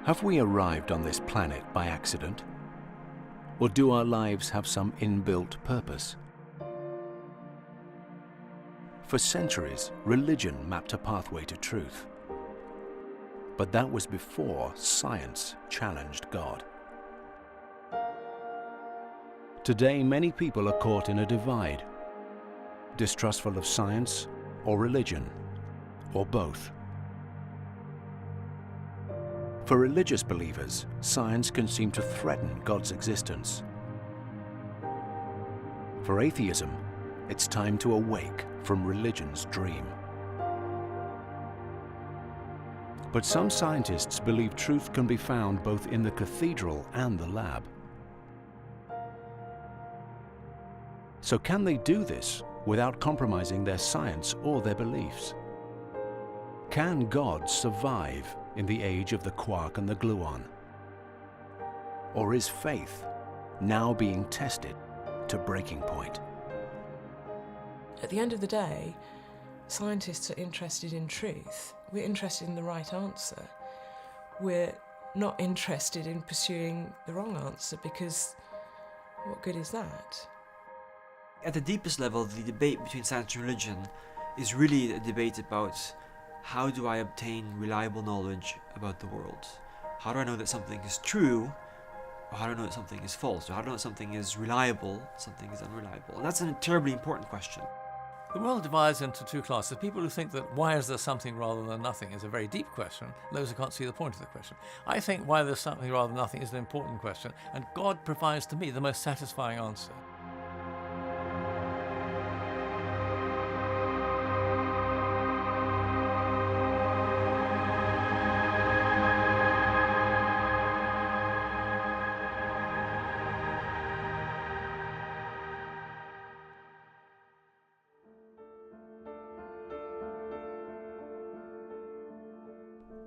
Have we arrived on this planet by accident? Or do our lives have some inbuilt purpose? For centuries, religion mapped a pathway to truth. But that was before science challenged God. Today, many people are caught in a divide, distrustful of science or religion, or both. For religious believers, science can seem to threaten God's existence. For atheism, it's time to awake from religion's dream. But some scientists believe truth can be found both in the cathedral and the lab. So can they do this without compromising their science or their beliefs? Can God survive in the age of the quark and the gluon? Or is faith now being tested to breaking point? At the end of the day, scientists are interested in truth. We're interested in the right answer. We're not interested in pursuing the wrong answer, because what good is that? At the deepest level, the debate between science and religion is really a debate about how do I obtain reliable knowledge about the world? How do I know that something is true? Or how do I know that something is false? Or how do I know that something is reliable, something is unreliable? And that's a terribly important question. The world divides into two classes. People who think that why is there something rather than nothing is a very deep question. Those who can't see the point of the question. I think why there's something rather than nothing is an important question, and God provides to me the most satisfying answer.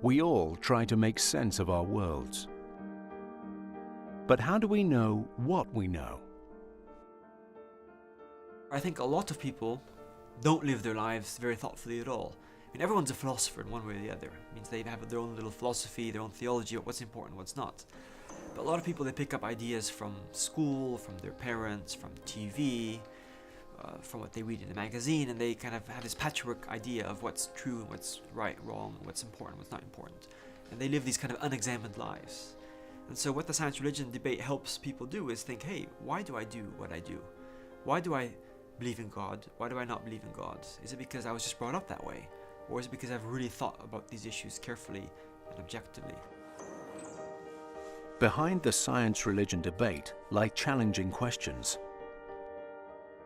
We all try to make sense of our worlds. But how do we know what we know? I think a lot of people don't live their lives very thoughtfully at all. I mean, everyone's a philosopher in one way or the other. It means they have their own little philosophy, their own theology of what's important, what's not. But a lot of people, they pick up ideas from school, from their parents, from TV, from what they read in a magazine, and they kind of have this patchwork idea of what's true and what's right, wrong, what's important, what's not important. And they live these kind of unexamined lives. And so what the science-religion debate helps people do is think, hey, why do I do what I do? Why do I believe in God? Why do I not believe in God? Is it because I was just brought up that way? Or is it because I've really thought about these issues carefully and objectively? Behind the science-religion debate lie challenging questions.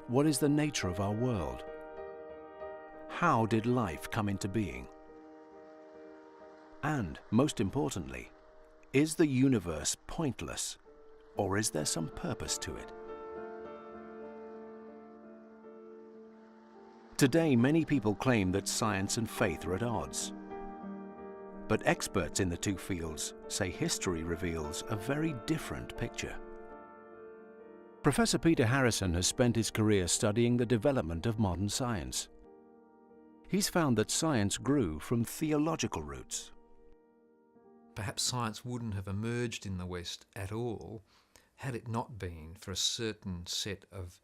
What is the nature of our world? How did life come into being? And, most importantly, is the universe pointless, or is there some purpose to it? Today, many people claim that science and faith are at odds. But experts in the two fields say history reveals a very different picture. Professor Peter Harrison has spent his career studying the development of modern science. He's found that science grew from theological roots. Perhaps science wouldn't have emerged in the West at all had it not been for a certain set of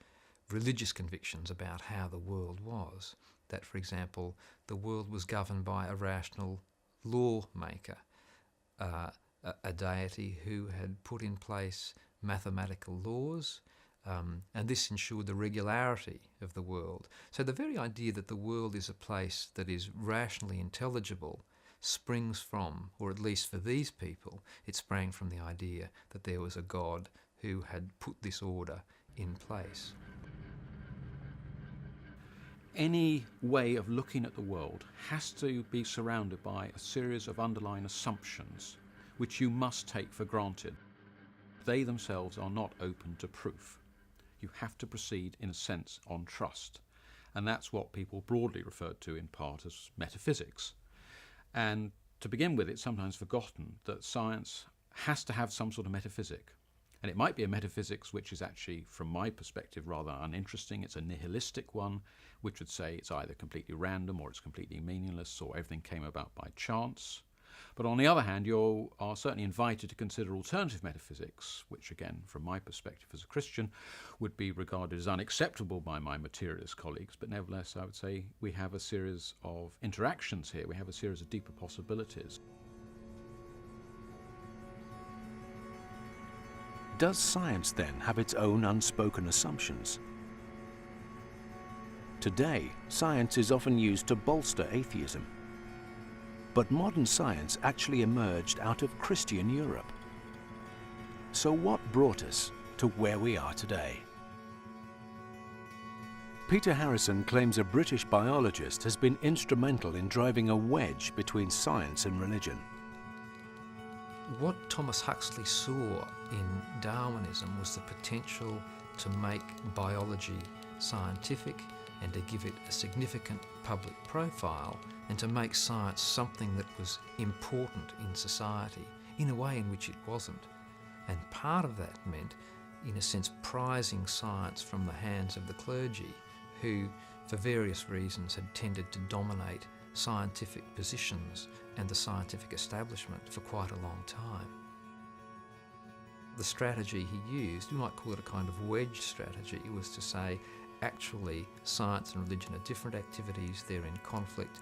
religious convictions about how the world was. That, for example, the world was governed by a rational lawmaker, a deity who had put in place mathematical laws, and this ensured the regularity of the world. So the very idea that the world is a place that is rationally intelligible springs from, or at least for these people, it sprang from the idea that there was a God who had put this order in place. Any way of looking at the world has to be surrounded by a series of underlying assumptions which you must take for granted. They themselves are not open to proof. You have to proceed, in a sense, on trust. And that's what people broadly refer to in part as metaphysics. And to begin with, it's sometimes forgotten that science has to have some sort of metaphysic. And it might be a metaphysics which is actually, from my perspective, rather uninteresting. It's a nihilistic one, which would say it's either completely random or it's completely meaningless or everything came about by chance. But on the other hand, you are certainly invited to consider alternative metaphysics, which again, from my perspective as a Christian, would be regarded as unacceptable by my materialist colleagues. But nevertheless, I would say we have a series of interactions here. We have a series of deeper possibilities. Does science then have its own unspoken assumptions? Today, science is often used to bolster atheism. But modern science actually emerged out of Christian Europe. So what brought us to where we are today? Peter Harrison claims a British biologist has been instrumental in driving a wedge between science and religion. What Thomas Huxley saw in Darwinism was the potential to make biology scientific and to give it a significant public profile and to make science something that was important in society in a way in which it wasn't. And part of that meant, in a sense, prizing science from the hands of the clergy who, for various reasons, had tended to dominate scientific positions and the scientific establishment for quite a long time. The strategy he used, we might call it a kind of wedge strategy, was to say, actually, science and religion are different activities, they're in conflict.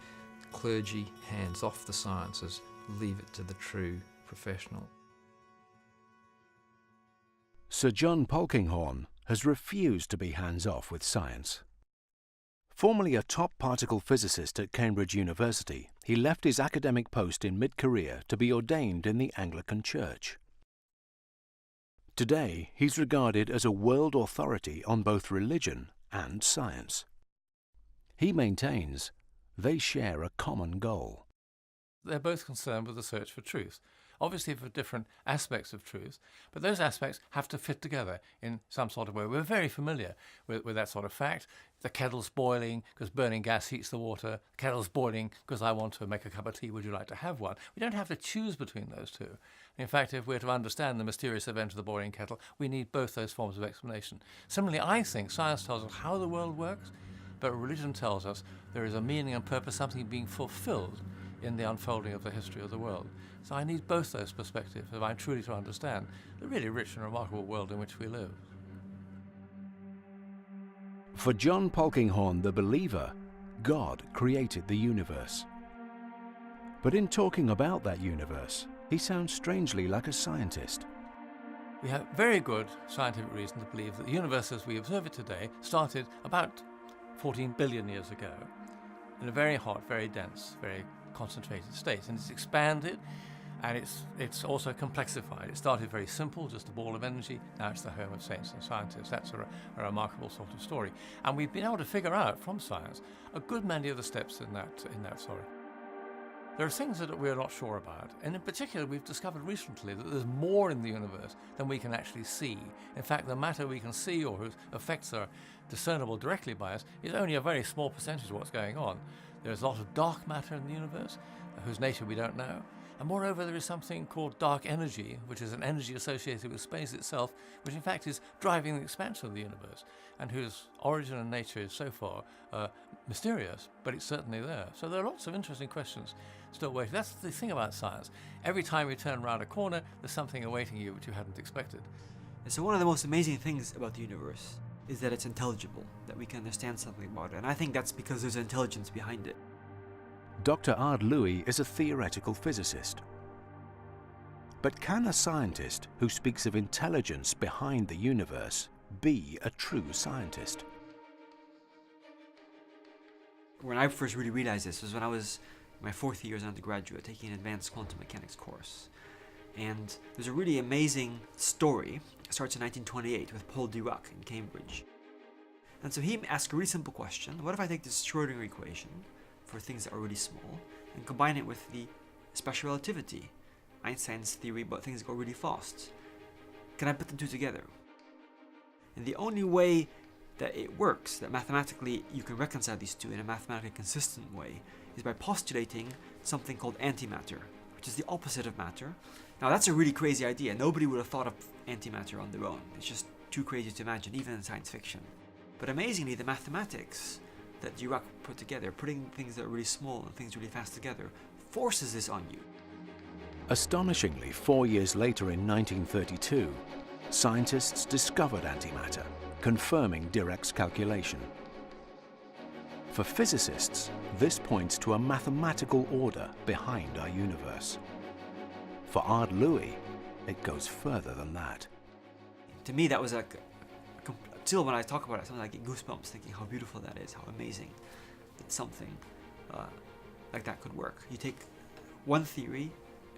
Clergy, hands off the sciences, leave it to the true professional. Sir John Polkinghorne has refused to be hands-off with science. Formerly a top particle physicist at Cambridge University, he left his academic post in mid-career to be ordained in the Anglican Church. Today, he's regarded as a world authority on both religion and science. He maintains they share a common goal. They're both concerned with the search for truth, obviously for different aspects of truth, but those aspects have to fit together in some sort of way. We're very familiar with that sort of fact. The kettle's boiling because burning gas heats the water. The kettle's boiling because I want to make a cup of tea. Would you like to have one? We don't have to choose between those two. In fact, if we're to understand the mysterious event of the boiling kettle, we need both those forms of explanation. Similarly, I think science tells us how the world works, but religion tells us there is a meaning and purpose, something being fulfilled in the unfolding of the history of the world. So I need both those perspectives if I'm truly to understand the really rich and remarkable world in which we live. For John Polkinghorne, the believer, God created the universe. But in talking about that universe, he sounds strangely like a scientist. We have very good scientific reason to believe that the universe as we observe it today started about 14 billion years ago in a very hot, very dense, very concentrated state, and it's expanded and it's also complexified. It started very simple, just a ball of energy. Now it's the home of saints and scientists. That's a remarkable sort of story, and we've been able to figure out from science a good many of the steps in that story. There are things that we're not sure about, and in particular we've discovered recently that there's more in the universe than we can actually see. In fact, the matter we can see or whose effects are discernible directly by us is only a very small percentage of what's going on. There's a lot of dark matter in the universe, whose nature we don't know. And moreover, there is something called dark energy, which is an energy associated with space itself, which in fact is driving the expansion of the universe, and whose origin and nature is so far mysterious, but it's certainly there. So there are lots of interesting questions still waiting. That's the thing about science. Every time you turn around a corner, there's something awaiting you which you hadn't expected. And so one of the most amazing things about the universe is that it's intelligible, that we can understand something about it. And I think that's because there's intelligence behind it. Dr. Ard Louis is a theoretical physicist. But can a scientist who speaks of intelligence behind the universe be a true scientist? When I first really realized this was when I was in my 4th year as an undergraduate taking an advanced quantum mechanics course. And there's a really amazing story. It starts in 1928 with Paul Dirac in Cambridge. And so he asked a really simple question. What if I take this Schrödinger equation for things that are really small and combine it with the special relativity, Einstein's theory about things that go really fast? Can I put the two together? And the only way that it works, that mathematically you can reconcile these two in a mathematically consistent way, is by postulating something called antimatter, which is the opposite of matter. Now that's a really crazy idea. Nobody would have thought of antimatter on their own. It's just too crazy to imagine, even in science fiction. But amazingly, the mathematics that Dirac put together, putting things that are really small and things really fast together, forces this on you. Astonishingly, 4 years later in 1932, scientists discovered antimatter, confirming Dirac's calculation. For physicists, this points to a mathematical order behind our universe. For Ard Louis, it goes further than that. To me, that was still when I talk about it, sometimes I get goosebumps thinking how beautiful that is, how amazing that something like that could work. You take one theory,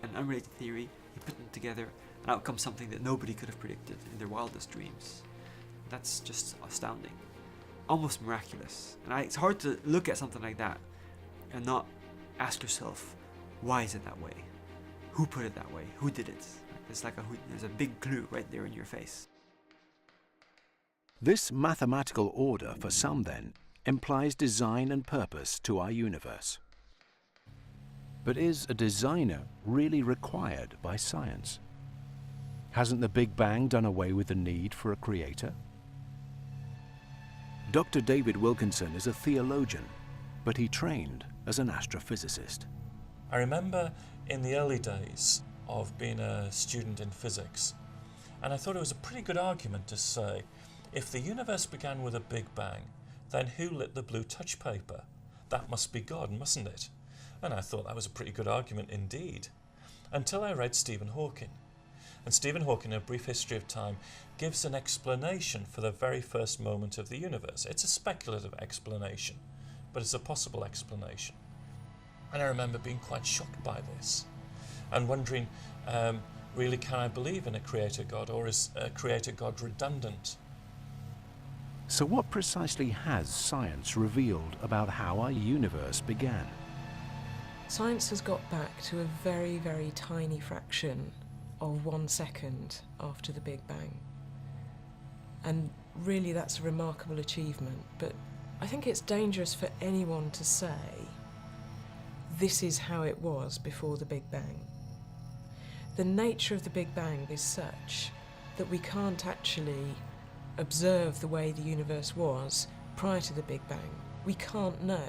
an unrelated theory, you put them together, and out comes something that nobody could have predicted in their wildest dreams. That's just astounding, almost miraculous. And it's hard to look at something like that and not ask yourself, why is it that way? Who put it that way? Who did it? It's like there's a big clue right there in your face. This mathematical order, for some then, implies design and purpose to our universe. But is a designer really required by science? Hasn't the Big Bang done away with the need for a creator? Dr. David Wilkinson is a theologian, but he trained as an astrophysicist. I remember in the early days of being a student in physics, and I thought it was a pretty good argument to say, if the universe began with a Big Bang, then who lit the blue touch paper? That must be God, mustn't it? And I thought that was a pretty good argument indeed, until I read Stephen Hawking. And Stephen Hawking, in A Brief History of Time, gives an explanation for the very first moment of the universe. It's a speculative explanation, but it's a possible explanation. And I remember being quite shocked by this and wondering, really, can I believe in a creator God, or is a creator God redundant? So what precisely has science revealed about how our universe began? Science has got back to a very, very tiny fraction of 1 second after the Big Bang. And really that's a remarkable achievement, but I think it's dangerous for anyone to say this is how it was before the Big Bang. The nature of the Big Bang is such that we can't actually observe the way the universe was prior to the Big Bang. We can't know.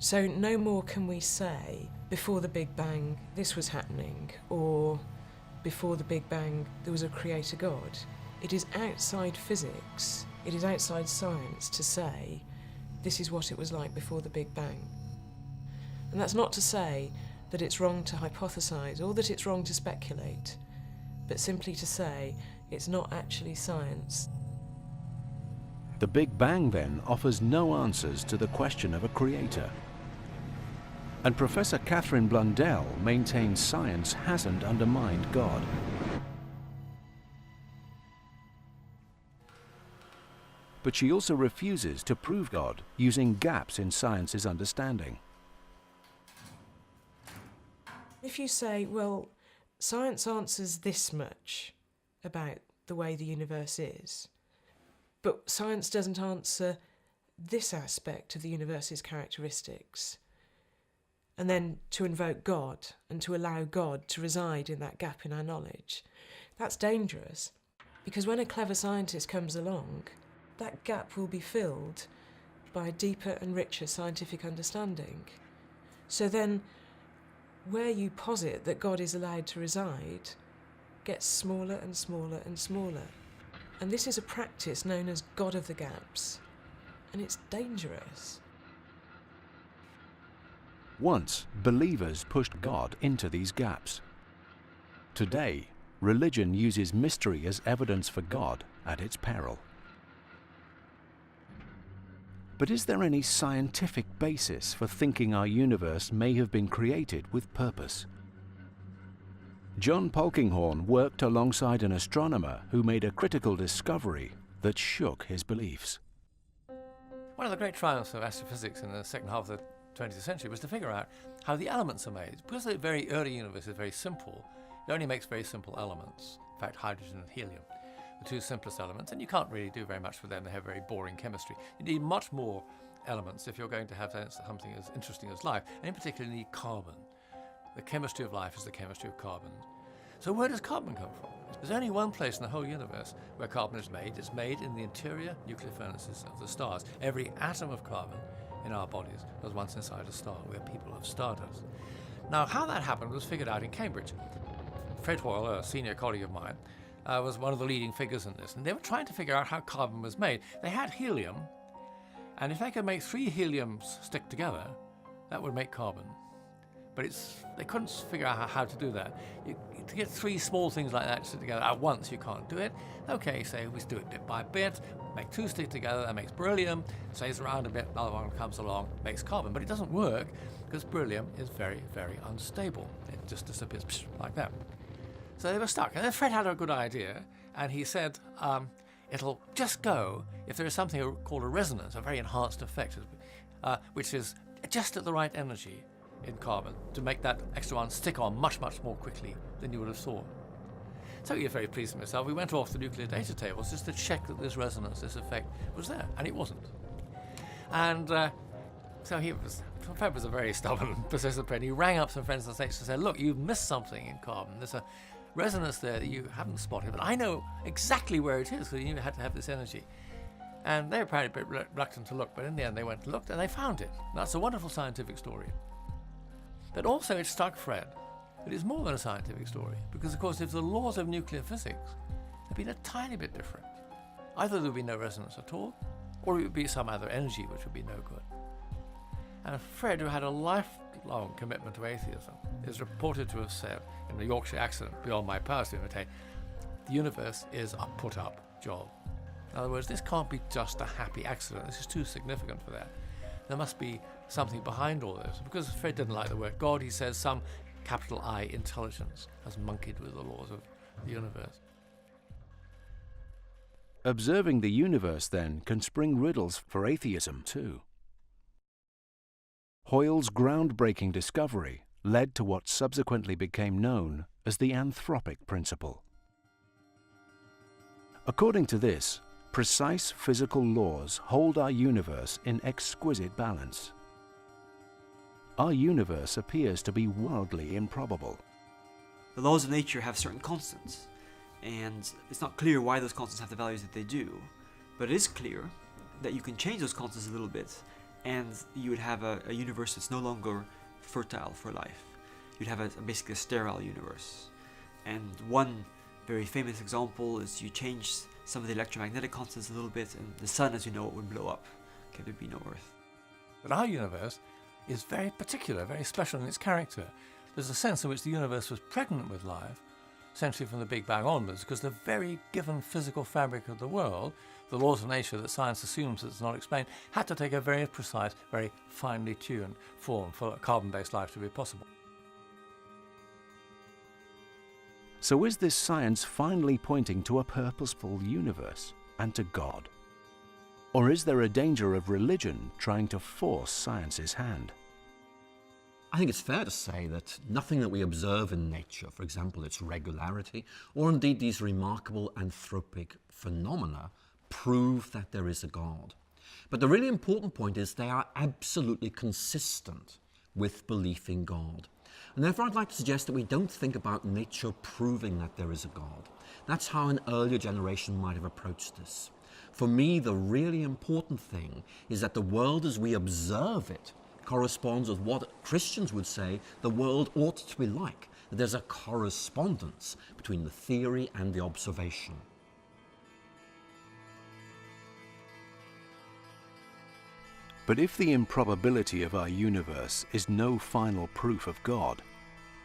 So no more can we say, before the Big Bang this was happening, or before the Big Bang there was a creator God. It is outside physics, it is outside science to say this is what it was like before the Big Bang. And that's not to say that it's wrong to hypothesize or that it's wrong to speculate, but simply to say it's not actually science. The Big Bang, then, offers no answers to the question of a creator. And Professor Catherine Blundell maintains science hasn't undermined God. But she also refuses to prove God using gaps in science's understanding. If you say, well, science answers this much about the way the universe is, but science doesn't answer this aspect of the universe's characteristics, and then to invoke God and to allow God to reside in that gap in our knowledge, that's dangerous, because when a clever scientist comes along, that gap will be filled by a deeper and richer scientific understanding. So then, where you posit that God is allowed to reside gets smaller and smaller and smaller. And this is a practice known as God of the gaps, and it's dangerous. Once, believers pushed God into these gaps. Today, religion uses mystery as evidence for God at its peril. But is there any scientific basis for thinking our universe may have been created with purpose? John Polkinghorne worked alongside an astronomer who made a critical discovery that shook his beliefs. One of the great triumphs of astrophysics in the second half of the 20th century was to figure out how the elements are made. Because the very early universe is very simple, it only makes very simple elements. In fact, hydrogen and helium, the two simplest elements, and you can't really do very much with them. They have very boring chemistry. You need much more elements if you're going to have something as interesting as life, and in particular you need carbon. The chemistry of life is the chemistry of carbon. So where does carbon come from? There's only one place in the whole universe where carbon is made. It's made in the interior nuclear furnaces of the stars. Every atom of carbon in our bodies was once inside a star. We're people of stardust. Now, how that happened was figured out in Cambridge. Fred Hoyle, a senior colleague of mine, was one of the leading figures in this, and they were trying to figure out how carbon was made. They had helium, and if they could make 3 heliums stick together, that would make carbon. But they couldn't figure out how to do that. To get 3 small things like that to stick together at once, you can't do it. Okay, so we do it bit by bit, make 2 stick together, that makes beryllium, stays around a bit, another one comes along, makes carbon. But it doesn't work because beryllium is very, very unstable. It just disappears like that. So they were stuck. And then Fred had a good idea, and he said, it'll just go if there is something called a resonance, a very enhanced effect, which is just at the right energy in carbon to make that extra one stick on much, much more quickly than you would have thought. So he was very pleased with himself. We went off the nuclear data tables just to check that this resonance, this effect, was there, and it wasn't. And so Fred was a very stubborn, persistent friend. He rang up some friends and said, look, you've missed something in carbon. There's a resonance there that you haven't spotted, but I know exactly where it is because you had to have this energy. And they were apparently a bit reluctant to look, but in the end they went and looked and they found it. That's a wonderful scientific story. But also it struck Fred that it's more than a scientific story, because of course if the laws of nuclear physics had been a tiny bit different, either there would be no resonance at all, or it would be some other energy which would be no good. And Fred, who had a lifelong commitment to atheism, is reported to have said in the Yorkshire accent, beyond my powers to imitate, the universe is a put-up job. In other words, this can't be just a happy accident. This is too significant for that. There must be something behind all this. Because Fred didn't like the word God, he says some capital I intelligence has monkeyed with the laws of the universe. Observing the universe, then, can spring riddles for atheism too. Hoyle's groundbreaking discovery led to what subsequently became known as the anthropic principle. According to this, precise physical laws hold our universe in exquisite balance. Our universe appears to be wildly improbable. The laws of nature have certain constants, and it's not clear why those constants have the values that they do, but it is clear that you can change those constants a little bit, and you would have a universe that's no longer fertile for life. You'd have basically a sterile universe. And one very famous example is you change some of the electromagnetic constants a little bit, and the sun, as you know, it would blow up. Okay, there'd be no Earth. But our universe is very particular, very special in its character. There's a sense in which the universe was pregnant with life, essentially from the Big Bang onwards, because the very given physical fabric of the world, the laws of nature that science assumes it's not explained, had to take a very precise, very finely tuned form for carbon-based life to be possible. So is this science finally pointing to a purposeful universe and to God? Or is there a danger of religion trying to force science's hand? I think it's fair to say that nothing that we observe in nature, for example, its regularity, or indeed these remarkable anthropic phenomena, prove that there is a God. But the really important point is they are absolutely consistent with belief in God. And therefore I'd like to suggest that we don't think about nature proving that there is a God. That's how an earlier generation might have approached this. For me, the really important thing is that the world as we observe it corresponds with what Christians would say the world ought to be like. That there's a correspondence between the theory and the observation. But if the improbability of our universe is no final proof of God,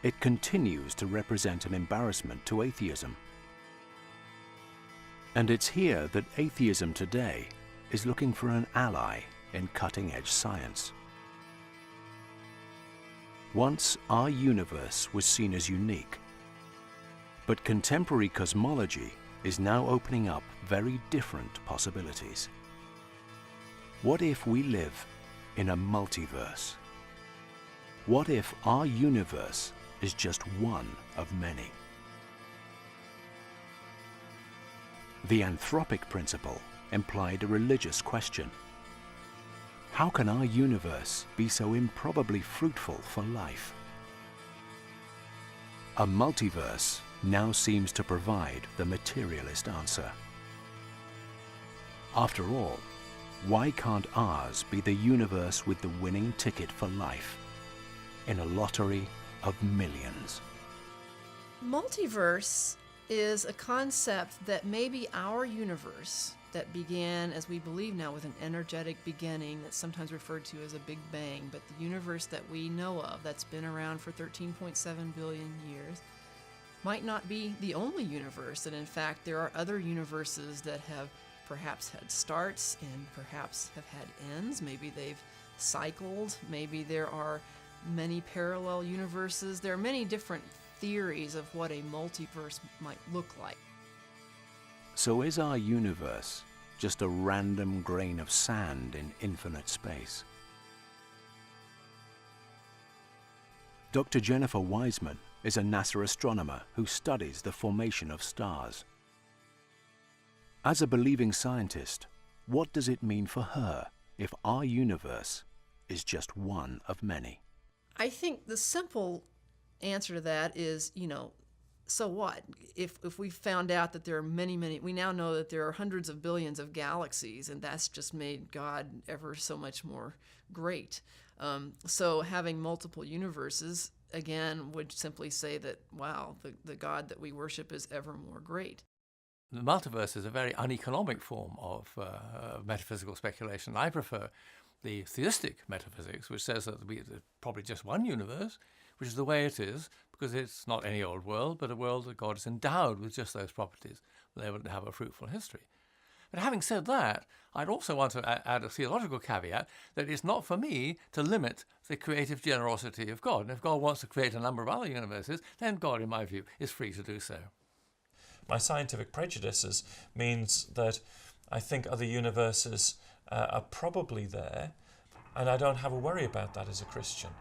it continues to represent an embarrassment to atheism. And it's here that atheism today is looking for an ally in cutting-edge science. Once our universe was seen as unique, but contemporary cosmology is now opening up very different possibilities. What if we live in a multiverse? What if our universe is just one of many? The anthropic principle implied a religious question. How can our universe be so improbably fruitful for life? A multiverse now seems to provide the materialist answer. After all, why can't ours be the universe with the winning ticket for life? In a lottery of millions. Multiverse is a concept that maybe our universe that began, as we believe now, with an energetic beginning that's sometimes referred to as a Big Bang, but the universe that we know of that's been around for 13.7 billion years might not be the only universe, that in fact there are other universes that have perhaps had starts and perhaps have had ends. Maybe they've cycled, maybe there are many parallel universes. There are many different theories of what a multiverse might look like. So is our universe just a random grain of sand in infinite space? Dr. Jennifer Wiseman is a NASA astronomer who studies the formation of stars. As a believing scientist, what does it mean for her if our universe is just one of many? I think the simple answer to that is, so what? If we found out that there are many, we now know that there are hundreds of billions of galaxies, and that's just made God ever so much more great. So having multiple universes, again, would simply say that, wow, the God that we worship is ever more great. The multiverse is a very uneconomic form of metaphysical speculation. I prefer the theistic metaphysics, which says that there's probably just one universe, which is the way it is, because it's not any old world, but a world that God has endowed with just those properties, able to have a fruitful history. But having said that, I'd also want to add a theological caveat that it's not for me to limit the creative generosity of God. And if God wants to create a number of other universes, then God, in my view, is free to do so. My scientific prejudices means that I think other universes are probably there, and I don't have a worry about that as a Christian.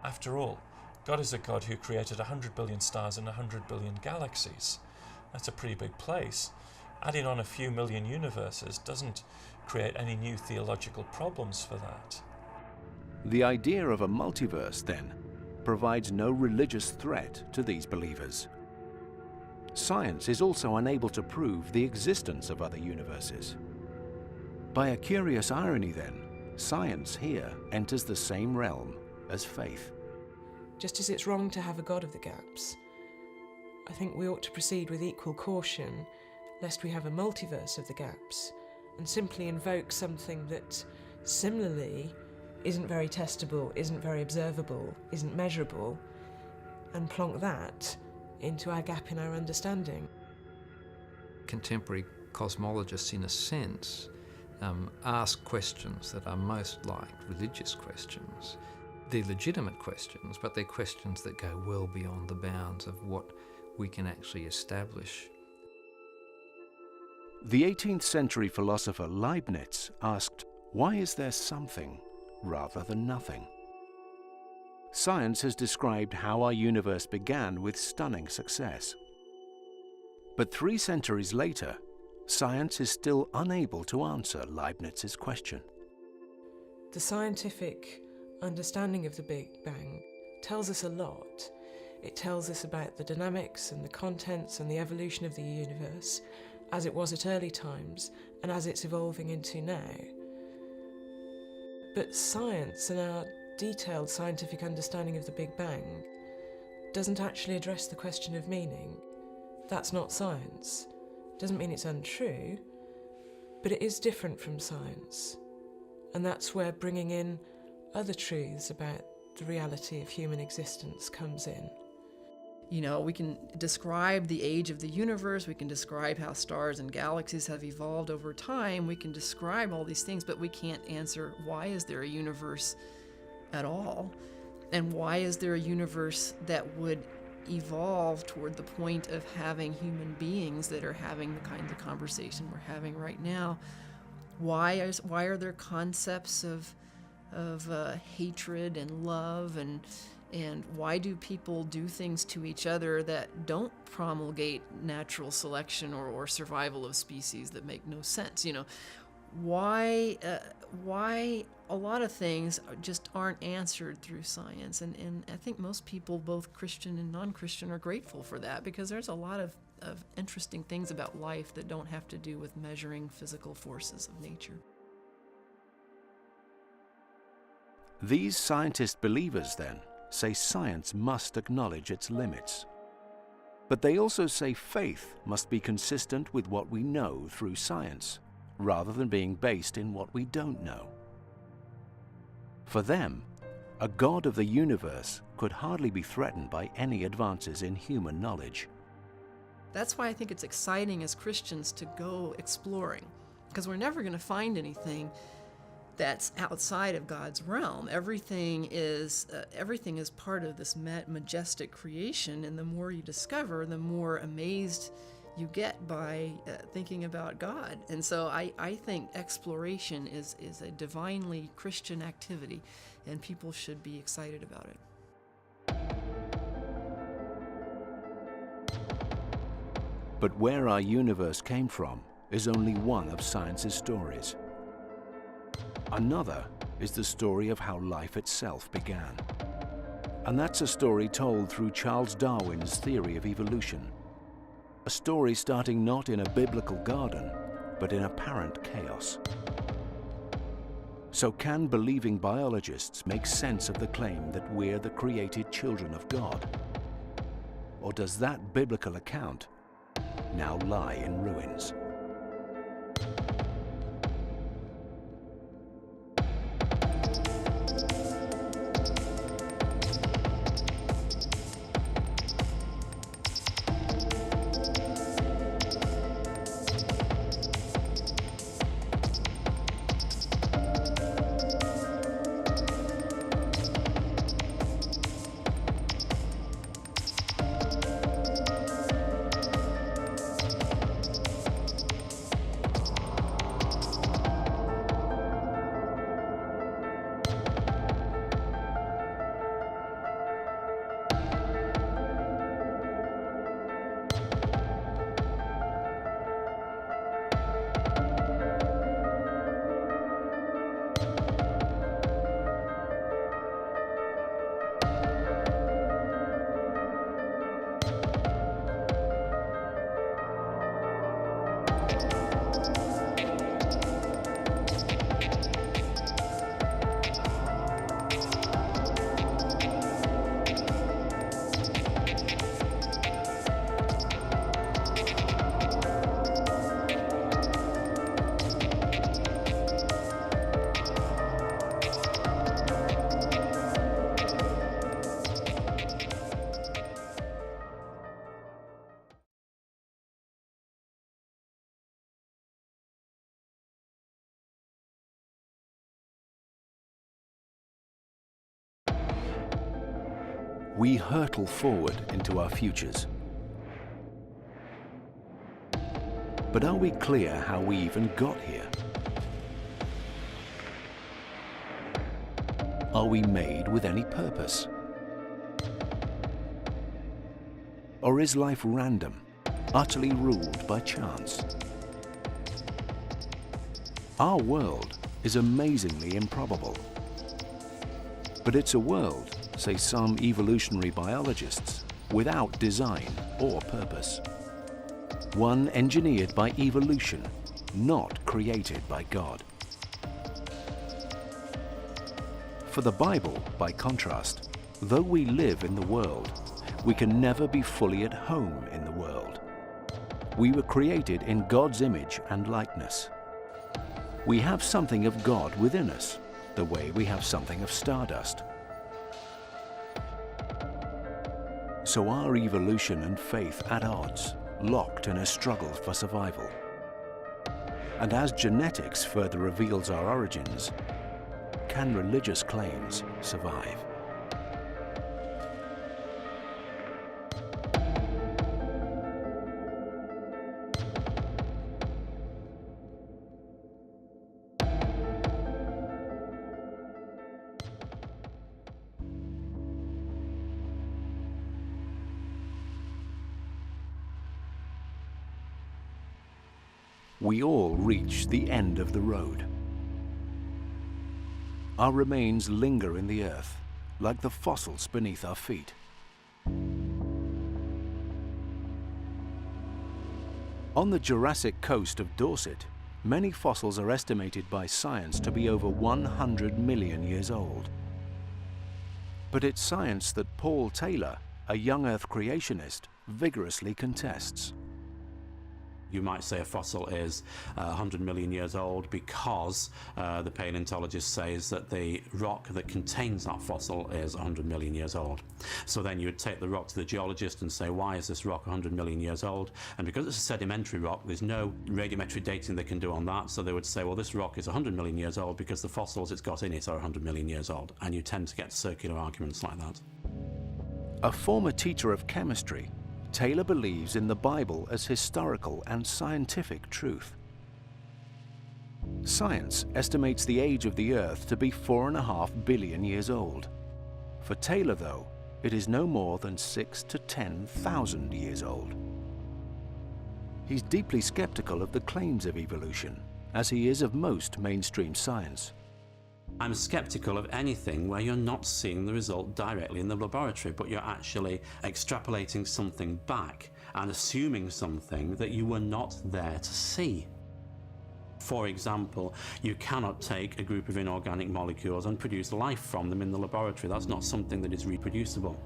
After all, God is a God who created 100 billion stars and 100 billion galaxies. That's a pretty big place. Adding on a few million universes doesn't create any new theological problems for that. The idea of a multiverse, then, provides no religious threat to these believers. Science is also unable to prove the existence of other universes. By a curious irony, then, science here enters the same realm as faith. Just as it's wrong to have a God of the gaps, I think we ought to proceed with equal caution lest we have a multiverse of the gaps and simply invoke something that similarly isn't very testable, isn't very observable, isn't measurable, and plonk that into our gap in our understanding. Contemporary cosmologists, in a sense, ask questions that are most like religious questions. They're legitimate questions, but they're questions that go well beyond the bounds of what we can actually establish. The 18th century philosopher Leibniz asked, why is there something rather than nothing? Science has described how our universe began with stunning success. But 3 centuries later, science is still unable to answer Leibniz's question. The scientific understanding of the Big Bang tells us a lot. It tells us about the dynamics and the contents and the evolution of the universe as it was at early times and as it's evolving into now. But science and our detailed scientific understanding of the Big Bang doesn't actually address the question of meaning. That's not science. Doesn't mean it's untrue, but it is different from science. And that's where bringing in other truths about the reality of human existence comes in. We can describe the age of the universe, we can describe how stars and galaxies have evolved over time, we can describe all these things, but we can't answer why is there a universe at all? And why is there a universe that would evolve toward the point of having human beings that are having the kind of conversation we're having right now? Why are there concepts of hatred and love, and why do people do things to each other that don't promulgate natural selection or survival of species that make no sense? Why a lot of things just aren't answered through science, and I think most people, both Christian and non-Christian, are grateful for that, because there's a lot of interesting things about life that don't have to do with measuring physical forces of nature. These scientist believers, then, say science must acknowledge its limits. But they also say faith must be consistent with what we know through science, rather than being based in what we don't know. For them, a God of the universe could hardly be threatened by any advances in human knowledge. That's why I think it's exciting as Christians to go exploring, because we're never going to find anything that's outside of God's realm. Everything is part of this majestic creation, and the more you discover, the more amazed you get by thinking about God. And so I think exploration is a divinely Christian activity, and people should be excited about it. But where our universe came from is only one of science's stories. Another is the story of how life itself began. And that's a story told through Charles Darwin's theory of evolution. A story starting not in a biblical garden, but in apparent chaos. So can believing biologists make sense of the claim that we're the created children of God? Or does that biblical account now lie in ruins? We hurtle forward into our futures. But are we clear how we even got here? Are we made with any purpose? Or is life random, utterly ruled by chance? Our world is amazingly improbable. But it's a world, say some evolutionary biologists, without design or purpose. One engineered by evolution, not created by God. For the Bible, by contrast, though we live in the world, we can never be fully at home in the world. We were created in God's image and likeness. We have something of God within us, the way we have something of stardust. So are evolution and faith at odds, locked in a struggle for survival? And as genetics further reveals our origins, can religious claims survive? We all reach the end of the road. Our remains linger in the earth, like the fossils beneath our feet. On the Jurassic coast of Dorset, many fossils are estimated by science to be over 100 million years old. But it's science that Paul Taylor, a young Earth creationist, vigorously contests. You might say a fossil is 100 million years old because the paleontologist says that the rock that contains that fossil is 100 million years old. So then you would take the rock to the geologist and say, why is this rock 100 million years old? And because it's a sedimentary rock, there's no radiometric dating they can do on that. So they would say, well, this rock is 100 million years old because the fossils it's got in it are 100 million years old. And you tend to get circular arguments like that. A former teacher of chemistry, Taylor believes in the Bible as historical and scientific truth. Science estimates the age of the Earth to be 4.5 billion years old. For Taylor, though, it is no more than 6,000 to 10,000 years old. He's deeply skeptical of the claims of evolution, as he is of most mainstream science. I'm skeptical of anything where you're not seeing the result directly in the laboratory, but you're actually extrapolating something back and assuming something that you were not there to see. For example, you cannot take a group of inorganic molecules and produce life from them in the laboratory. That's not something that is reproducible.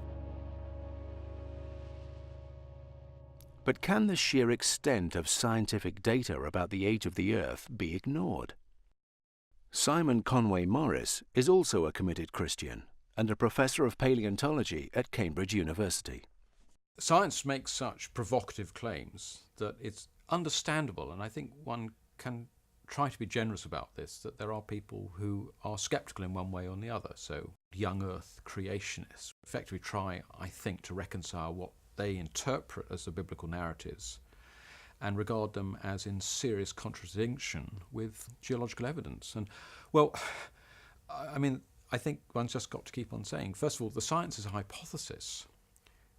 But can the sheer extent of scientific data about the age of the Earth be ignored? Simon Conway Morris is also a committed Christian and a professor of paleontology at Cambridge University. Science makes such provocative claims that it's understandable, and I think one can try to be generous about this, that there are people who are sceptical in one way or the other. So young Earth creationists effectively try, I think, to reconcile what they interpret as the biblical narratives and regard them as in serious contradiction with geological evidence. And, well, I mean, I think one's just got to keep on saying, first of all, the science is a hypothesis.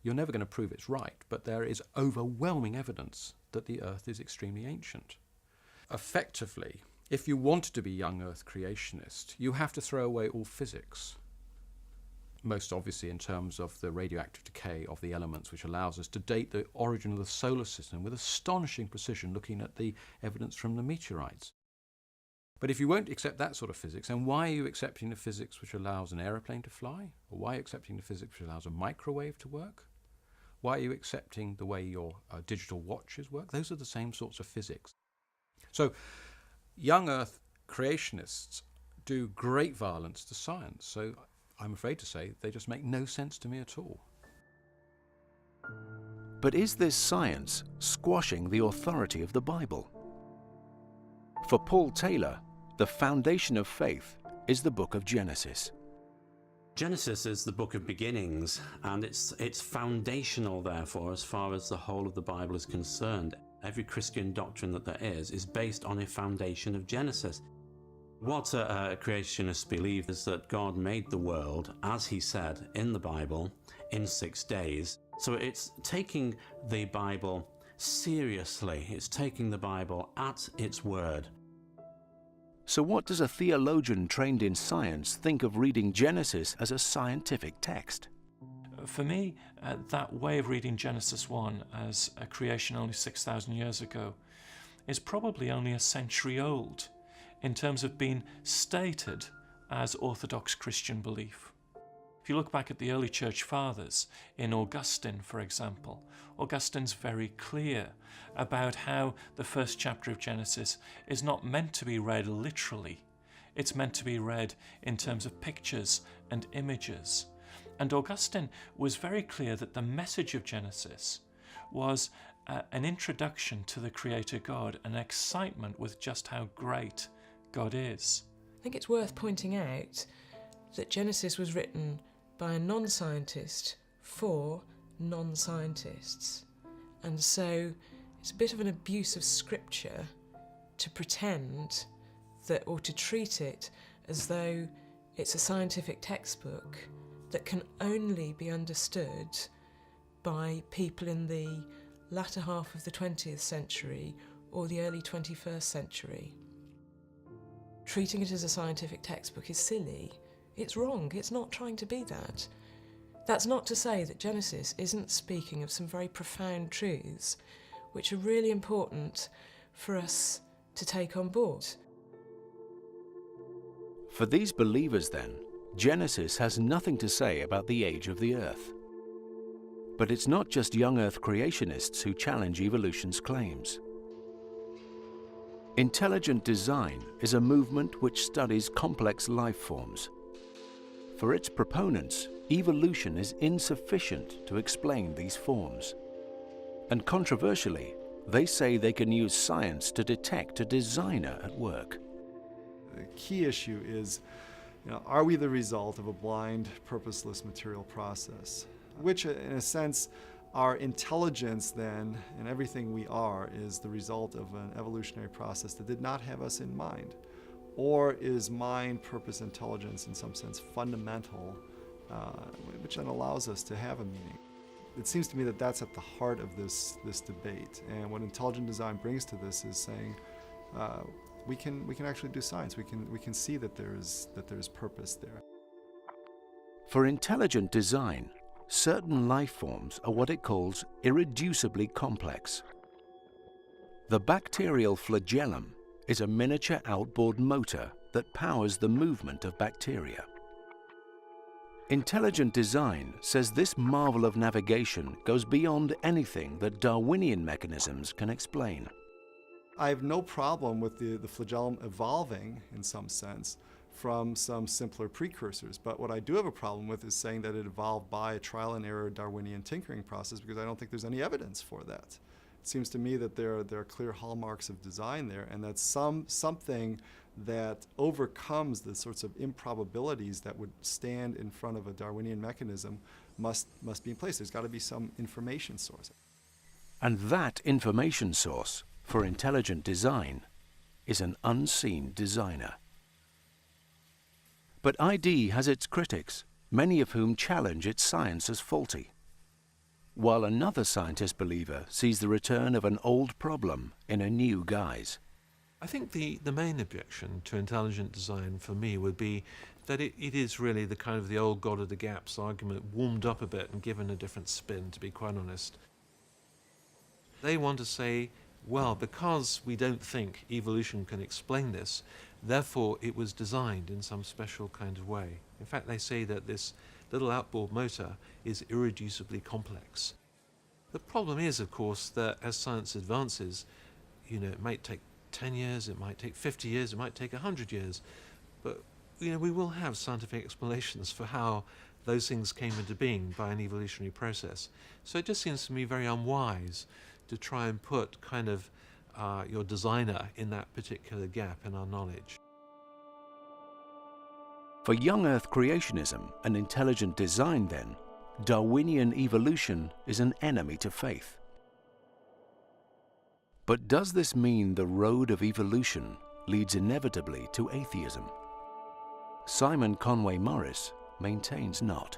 You're never going to prove it's right, but there is overwhelming evidence that the Earth is extremely ancient. Effectively, if you wanted to be young Earth creationist, you have to throw away all physics. Most obviously in terms of the radioactive decay of the elements, which allows us to date the origin of the solar system with astonishing precision, looking at the evidence from the meteorites. But if you won't accept that sort of physics, then why are you accepting the physics which allows an aeroplane to fly? Or why are you accepting the physics which allows a microwave to work? Why are you accepting the way your digital watches work? Those are the same sorts of physics. So young Earth creationists do great violence to science. So I'm afraid to say they just make no sense to me at all. But is this science squashing the authority of the Bible? For Paul Taylor, the foundation of faith is the book of Genesis. Genesis is the book of beginnings, and it's foundational, therefore, as far as the whole of the Bible is concerned. Every Christian doctrine that there is based on a foundation of Genesis. What creationists believe is that God made the world, as he said in the Bible, in 6 days. So it's taking the Bible seriously. It's taking the Bible at its word. So what does a theologian trained in science think of reading Genesis as a scientific text? For me, that way of reading Genesis 1 as a creation only 6,000 years ago is probably only a century old in terms of being stated as Orthodox Christian belief. If you look back at the early church fathers, in Augustine, for example, Augustine's very clear about how the first chapter of Genesis is not meant to be read literally. It's meant to be read in terms of pictures and images. And Augustine was very clear that the message of Genesis was an introduction to the Creator God, an excitement with just how great God is. I think it's worth pointing out that Genesis was written by a non-scientist for non-scientists. And so it's a bit of an abuse of scripture to pretend that, or to treat it as though it's a scientific textbook that can only be understood by people in the latter half of the 20th century or the early 21st century. Treating it as a scientific textbook is silly. It's wrong. It's not trying to be that. That's not to say that Genesis isn't speaking of some very profound truths which are really important for us to take on board. For these believers then, Genesis has nothing to say about the age of the Earth. But it's not just young Earth creationists who challenge evolution's claims. Intelligent design is a movement which studies complex life forms. For its proponents, evolution is insufficient to explain these forms. And controversially, they say they can use science to detect a designer at work. The key issue is, are we the result of a blind, purposeless material process? Which, in a sense, our intelligence then, and everything we are, is the result of an evolutionary process that did not have us in mind? Or is mind, purpose, intelligence in some sense fundamental, which then allows us to have a meaning? It seems to me that that's at the heart of this debate. And what intelligent design brings to this is saying, we can actually do science. We can see that there is purpose there. For intelligent design, certain life forms are what it calls irreducibly complex. The bacterial flagellum is a miniature outboard motor that powers the movement of bacteria. Intelligent design says this marvel of navigation goes beyond anything that Darwinian mechanisms can explain. I have no problem with the flagellum evolving in some sense from some simpler precursors, but what I do have a problem with is saying that it evolved by a trial and error Darwinian tinkering process, because I don't think there's any evidence for that. It seems to me that there are clear hallmarks of design there, and that something that overcomes the sorts of improbabilities that would stand in front of a Darwinian mechanism must be in place. There's got to be some information source. And that information source for intelligent design is an unseen designer. But ID has its critics, many of whom challenge its science as faulty, while another scientist believer sees the return of an old problem in a new guise. I think the main objection to intelligent design for me would be that it is really the kind of the old God of the gaps argument warmed up a bit and given a different spin, to be quite honest. They want to say, well, because we don't think evolution can explain this, therefore it was designed in some special kind of way. In fact, they say that this little outboard motor is irreducibly complex. The problem is, of course, that as science advances, it might take 10 years, it might take 50 years, it might take 100 years, but we will have scientific explanations for how those things came into being by an evolutionary process. So it just seems to me very unwise to try and put kind of your designer in that particular gap in our knowledge. For young Earth creationism and intelligent design, then, Darwinian evolution is an enemy to faith. But does this mean the road of evolution leads inevitably to atheism? Simon Conway Morris maintains not.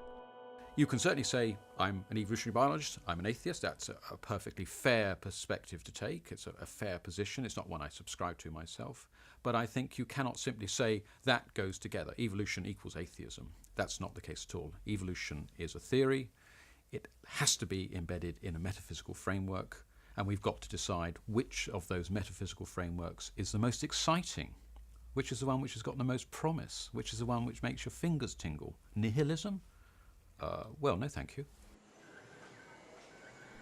You can certainly say, I'm an evolutionary biologist, I'm an atheist. That's a perfectly fair perspective to take. It's a fair position. It's not one I subscribe to myself. But I think you cannot simply say that goes together. Evolution equals atheism. That's not the case at all. Evolution is a theory. It has to be embedded in a metaphysical framework. And we've got to decide which of those metaphysical frameworks is the most exciting, which is the one which has got the most promise, which is the one which makes your fingers tingle. Nihilism? Well, no thank you.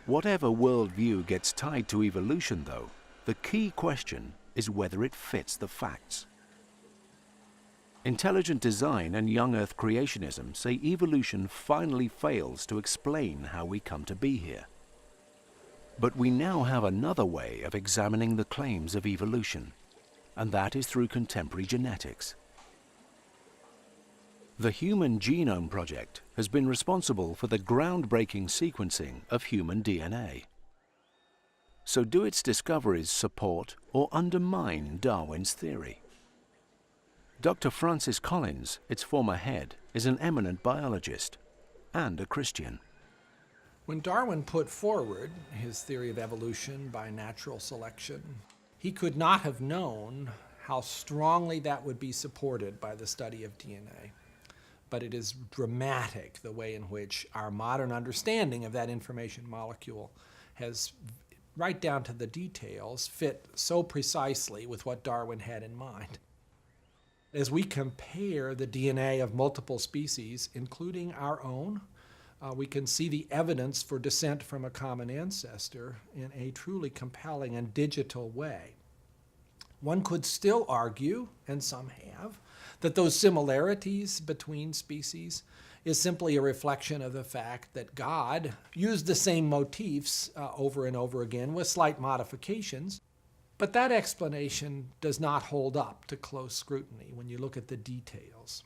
Whatever worldview gets tied to evolution, though, the key question is whether it fits the facts. Intelligent design and young Earth creationism say evolution finally fails to explain how we come to be here. But we now have another way of examining the claims of evolution, and that is through contemporary genetics. The Human Genome Project has been responsible for the groundbreaking sequencing of human DNA. So do its discoveries support or undermine Darwin's theory? Dr. Francis Collins, its former head, is an eminent biologist and a Christian. When Darwin put forward his theory of evolution by natural selection, he could not have known how strongly that would be supported by the study of DNA. But it is dramatic the way in which our modern understanding of that information molecule has, right down to the details, fit so precisely with what Darwin had in mind. As we compare the DNA of multiple species, including our own, we can see the evidence for descent from a common ancestor in a truly compelling and digital way. One could still argue, and some have, that those similarities between species is simply a reflection of the fact that God used the same motifs over and over again with slight modifications. But that explanation does not hold up to close scrutiny when you look at the details.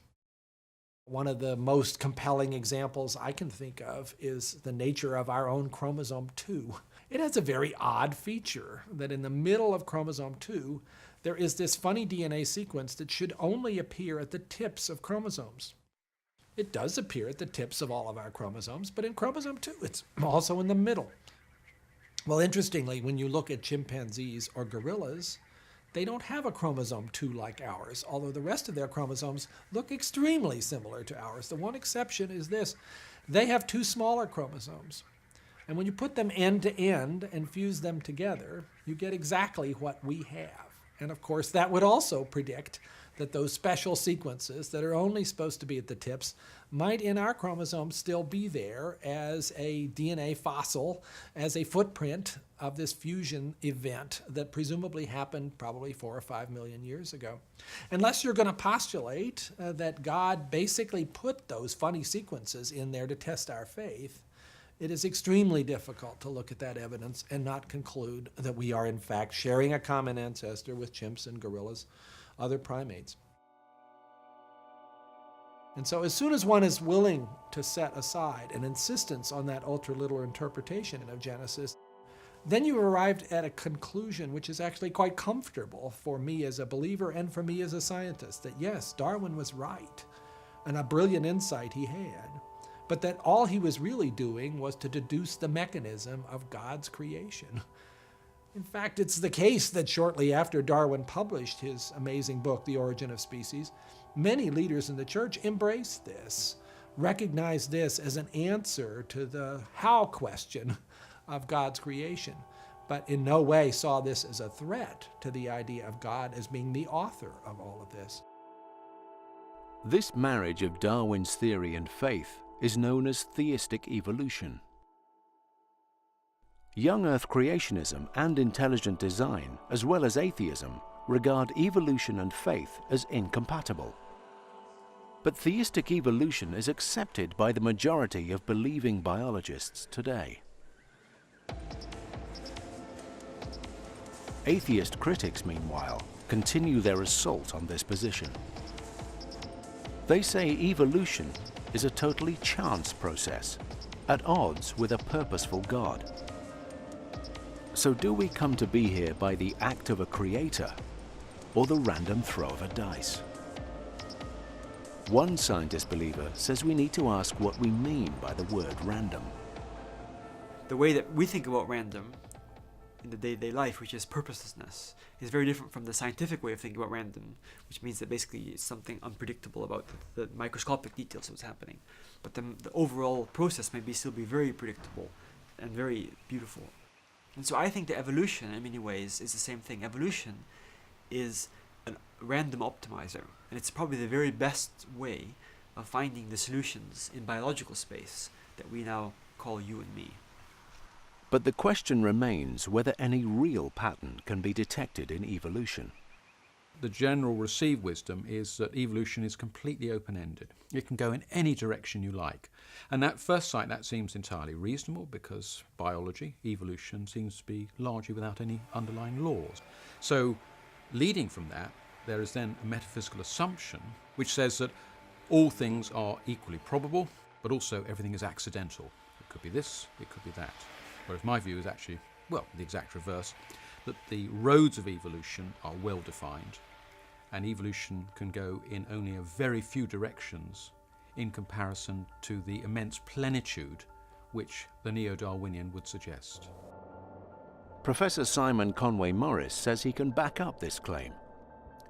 One of the most compelling examples I can think of is the nature of our own chromosome 2. It has a very odd feature that in the middle of chromosome 2, there is this funny DNA sequence that should only appear at the tips of chromosomes. It does appear at the tips of all of our chromosomes, but in chromosome 2, it's also in the middle. Well, interestingly, when you look at chimpanzees or gorillas, they don't have a chromosome 2 like ours, although the rest of their chromosomes look extremely similar to ours. The one exception is this: they have 2 smaller chromosomes. And when you put them end to end and fuse them together, you get exactly what we have. And of course, that would also predict that those special sequences that are only supposed to be at the tips might in our chromosomes still be there as a DNA fossil, as a footprint of this fusion event that presumably happened probably 4 or 5 million years ago. Unless you're going to postulate that God basically put those funny sequences in there to test our faith, it is extremely difficult to look at that evidence and not conclude that we are in fact sharing a common ancestor with chimps and gorillas, other primates. And so as soon as one is willing to set aside an insistence on that ultra-literal interpretation of Genesis, then you've arrived at a conclusion which is actually quite comfortable for me as a believer and for me as a scientist, that yes, Darwin was right, and a brilliant insight he had, but that all he was really doing was to deduce the mechanism of God's creation. In fact, it's the case that shortly after Darwin published his amazing book, The Origin of Species, many leaders in the church embraced this, recognized this as an answer to the how question of God's creation, but in no way saw this as a threat to the idea of God as being the author of all of this. This marriage of Darwin's theory and faith is known as theistic evolution. Young Earth creationism and intelligent design, as well as atheism, regard evolution and faith as incompatible. But theistic evolution is accepted by the majority of believing biologists today. Atheist critics, meanwhile, continue their assault on this position. They say evolution is a totally chance process, at odds with a purposeful God. So do we come to be here by the act of a creator, or the random throw of a dice? One scientist believer says we need to ask what we mean by the word random. The way that we think about random in the day-to-day life, which is purposelessness, is very different from the scientific way of thinking about random, which means that basically it's something unpredictable about the microscopic details of what's happening. But the overall process may still be very predictable and very beautiful. And so I think that evolution, in many ways, is the same thing. Evolution is a random optimizer, and it's probably the very best way of finding the solutions in biological space that we now call you and me. But the question remains whether any real pattern can be detected in evolution. The general received wisdom is that evolution is completely open-ended. It can go in any direction you like. And at first sight that seems entirely reasonable because biology, evolution, seems to be largely without any underlying laws. So leading from that, there is then a metaphysical assumption which says that all things are equally probable, but also everything is accidental. It could be this, it could be that. Whereas my view is actually, well, the exact reverse, that the roads of evolution are well defined, and evolution can go in only a very few directions in comparison to the immense plenitude which the neo-Darwinian would suggest. Professor Simon Conway Morris says he can back up this claim.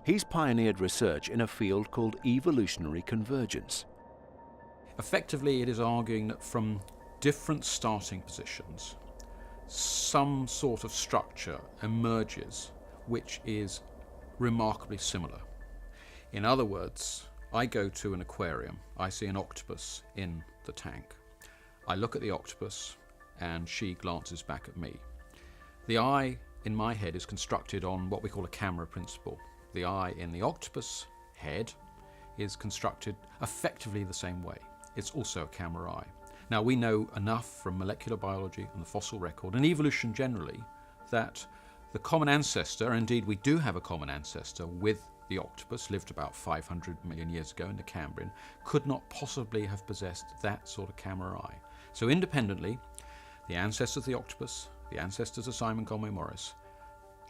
He's pioneered research in a field called evolutionary convergence. Effectively, it is arguing that from different starting positions, some sort of structure emerges which is remarkably similar. In other words, I go to an aquarium, I see an octopus in the tank. I look at the octopus and she glances back at me. The eye in my head is constructed on what we call a camera principle. The eye in the octopus head is constructed effectively the same way. It's also a camera eye. Now, we know enough from molecular biology and the fossil record and evolution generally that the common ancestor, indeed we do have a common ancestor with the octopus, lived about 500 million years ago in the Cambrian, could not possibly have possessed that sort of camera eye. So independently, the ancestors of the octopus, the ancestors of Simon Conway Morris,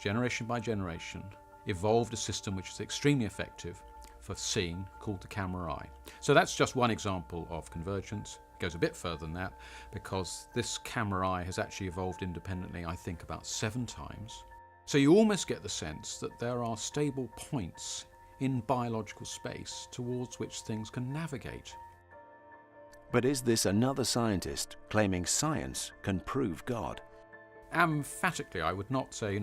generation by generation, evolved a system which is extremely effective for seeing, called the camera eye. So that's just one example of convergence. It goes a bit further than that, because this camera eye has actually evolved independently, I think, about 7 times. So you almost get the sense that there are stable points in biological space towards which things can navigate. But is this another scientist claiming science can prove God? Emphatically, I would not say,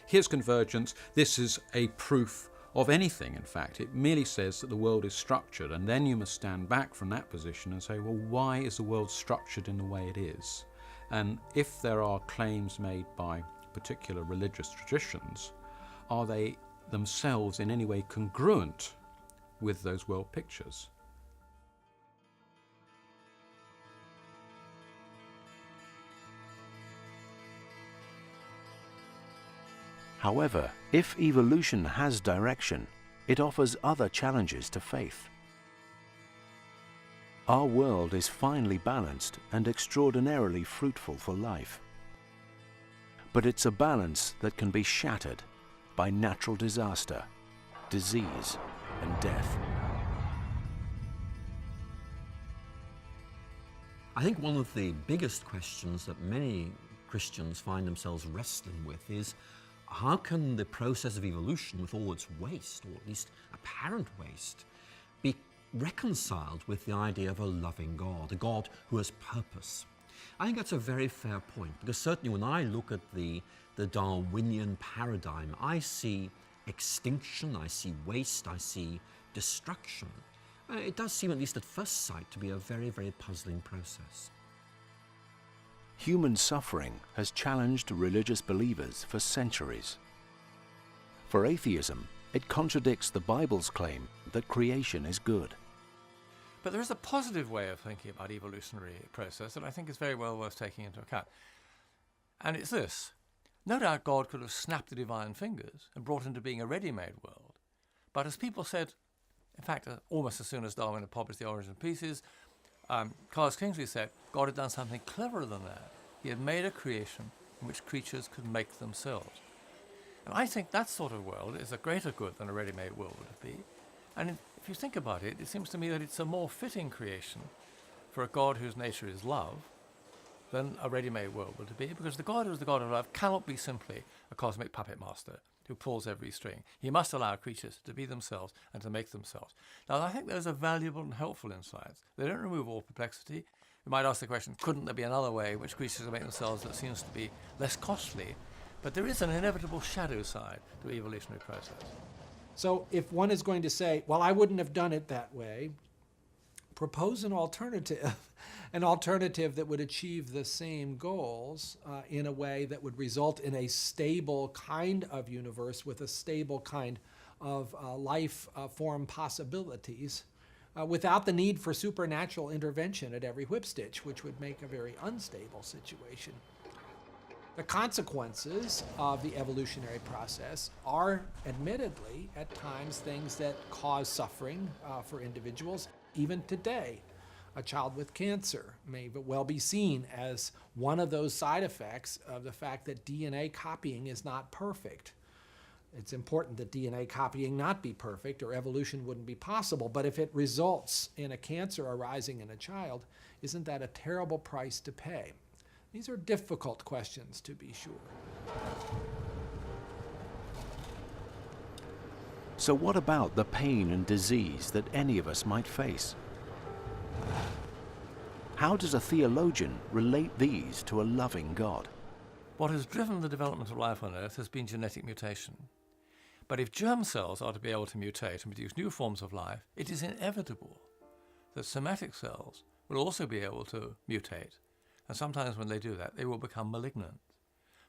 here's convergence, this is a proof of anything, in fact. It merely says that the world is structured, and then you must stand back from that position and say, well, why is the world structured in the way it is? And if there are claims made by particular religious traditions, are they themselves in any way congruent with those world pictures? However, if evolution has direction, it offers other challenges to faith. Our world is finely balanced and extraordinarily fruitful for life. But it's a balance that can be shattered by natural disaster, disease, and death. I think one of the biggest questions that many Christians find themselves wrestling with is, how can the process of evolution, with all its waste, or at least apparent waste, be reconciled with the idea of a loving God, a God who has purpose? I think that's a very fair point, because certainly when I look at the Darwinian paradigm, I see extinction, I see waste, I see destruction. It does seem, at least at first sight, to be a very, very puzzling process. Human suffering has challenged religious believers for centuries. For atheism, it contradicts the Bible's claim that creation is good. But there is a positive way of thinking about evolutionary process that I think is very well worth taking into account. And it's this. No doubt God could have snapped the divine fingers and brought into being a ready-made world. But as people said, in fact, almost as soon as Darwin had published The Origin of Species, Carlos Kingsley said God had done something cleverer than that. He had made a creation in which creatures could make themselves. And I think that sort of world is a greater good than a ready-made world would be. And if you think about it, it seems to me that it's a more fitting creation for a God whose nature is love than a ready-made world would be, because the God who is the God of love cannot be simply a cosmic puppet master who pulls every string. He must allow creatures to be themselves and to make themselves. Now, I think those are valuable and helpful insights. They don't remove all perplexity. You might ask the question, couldn't there be another way in which creatures can make themselves that seems to be less costly? But there is an inevitable shadow side to the evolutionary process. So if one is going to say, well, I wouldn't have done it that way, propose an alternative that would achieve the same goals in a way that would result in a stable kind of universe with a stable kind of life form possibilities without the need for supernatural intervention at every whipstitch, which would make a very unstable situation. The consequences of the evolutionary process are admittedly at times things that cause suffering for individuals. Even today, a child with cancer may well be seen as one of those side effects of the fact that DNA copying is not perfect. It's important that DNA copying not be perfect, or evolution wouldn't be possible. But if it results in a cancer arising in a child, isn't that a terrible price to pay? These are difficult questions, to be sure. So what about the pain and disease that any of us might face? How does a theologian relate these to a loving God? What has driven the development of life on Earth has been genetic mutation. But if germ cells are to be able to mutate and produce new forms of life, it is inevitable that somatic cells will also be able to mutate. And sometimes when they do that, they will become malignant.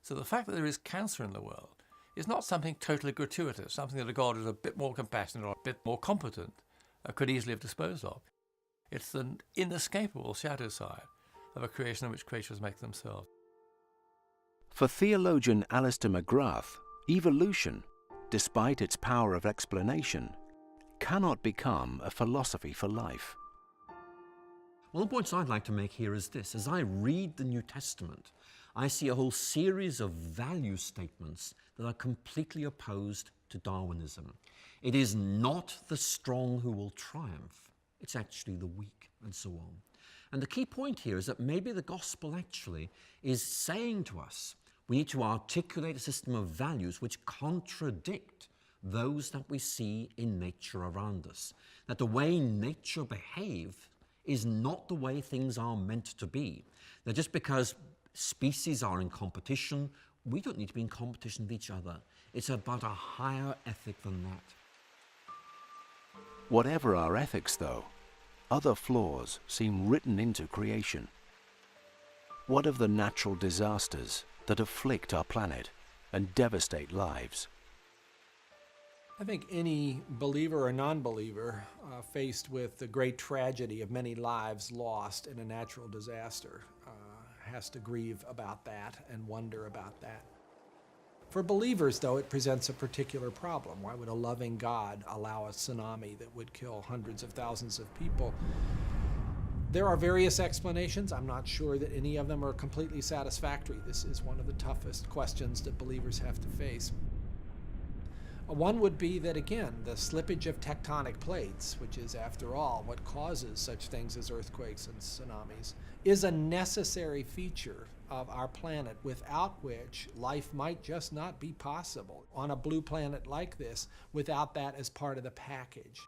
So the fact that there is cancer in the world is not something totally gratuitous, something that a God who is a bit more compassionate or a bit more competent could easily have disposed of. It's the inescapable shadow side of a creation in which creatures make themselves. For theologian Alistair McGrath, evolution, despite its power of explanation, cannot become a philosophy for life. One of the points I'd like to make here is this. As I read the New Testament, I see a whole series of value statements that are completely opposed to Darwinism. It is not the strong who will triumph, it's actually the weak, and so on. And the key point here is that maybe the gospel actually is saying to us we need to articulate a system of values which contradict those that we see in nature around us. That the way nature behaves is not the way things are meant to be. That just because species are in competition, we don't need to be in competition with each other. It's about a higher ethic than that. Whatever our ethics, though, other flaws seem written into creation. What of the natural disasters that afflict our planet and devastate lives? I think any believer or non-believer faced with the great tragedy of many lives lost in a natural disaster has to grieve about that and wonder about that. For believers, though, it presents a particular problem. Why would a loving God allow a tsunami that would kill hundreds of thousands of people? There are various explanations. I'm not sure that any of them are completely satisfactory. This is one of the toughest questions that believers have to face. One would be that, again, the slippage of tectonic plates, which is, after all, what causes such things as earthquakes and tsunamis, is a necessary feature of our planet, without which life might just not be possible on a blue planet like this, without that as part of the package.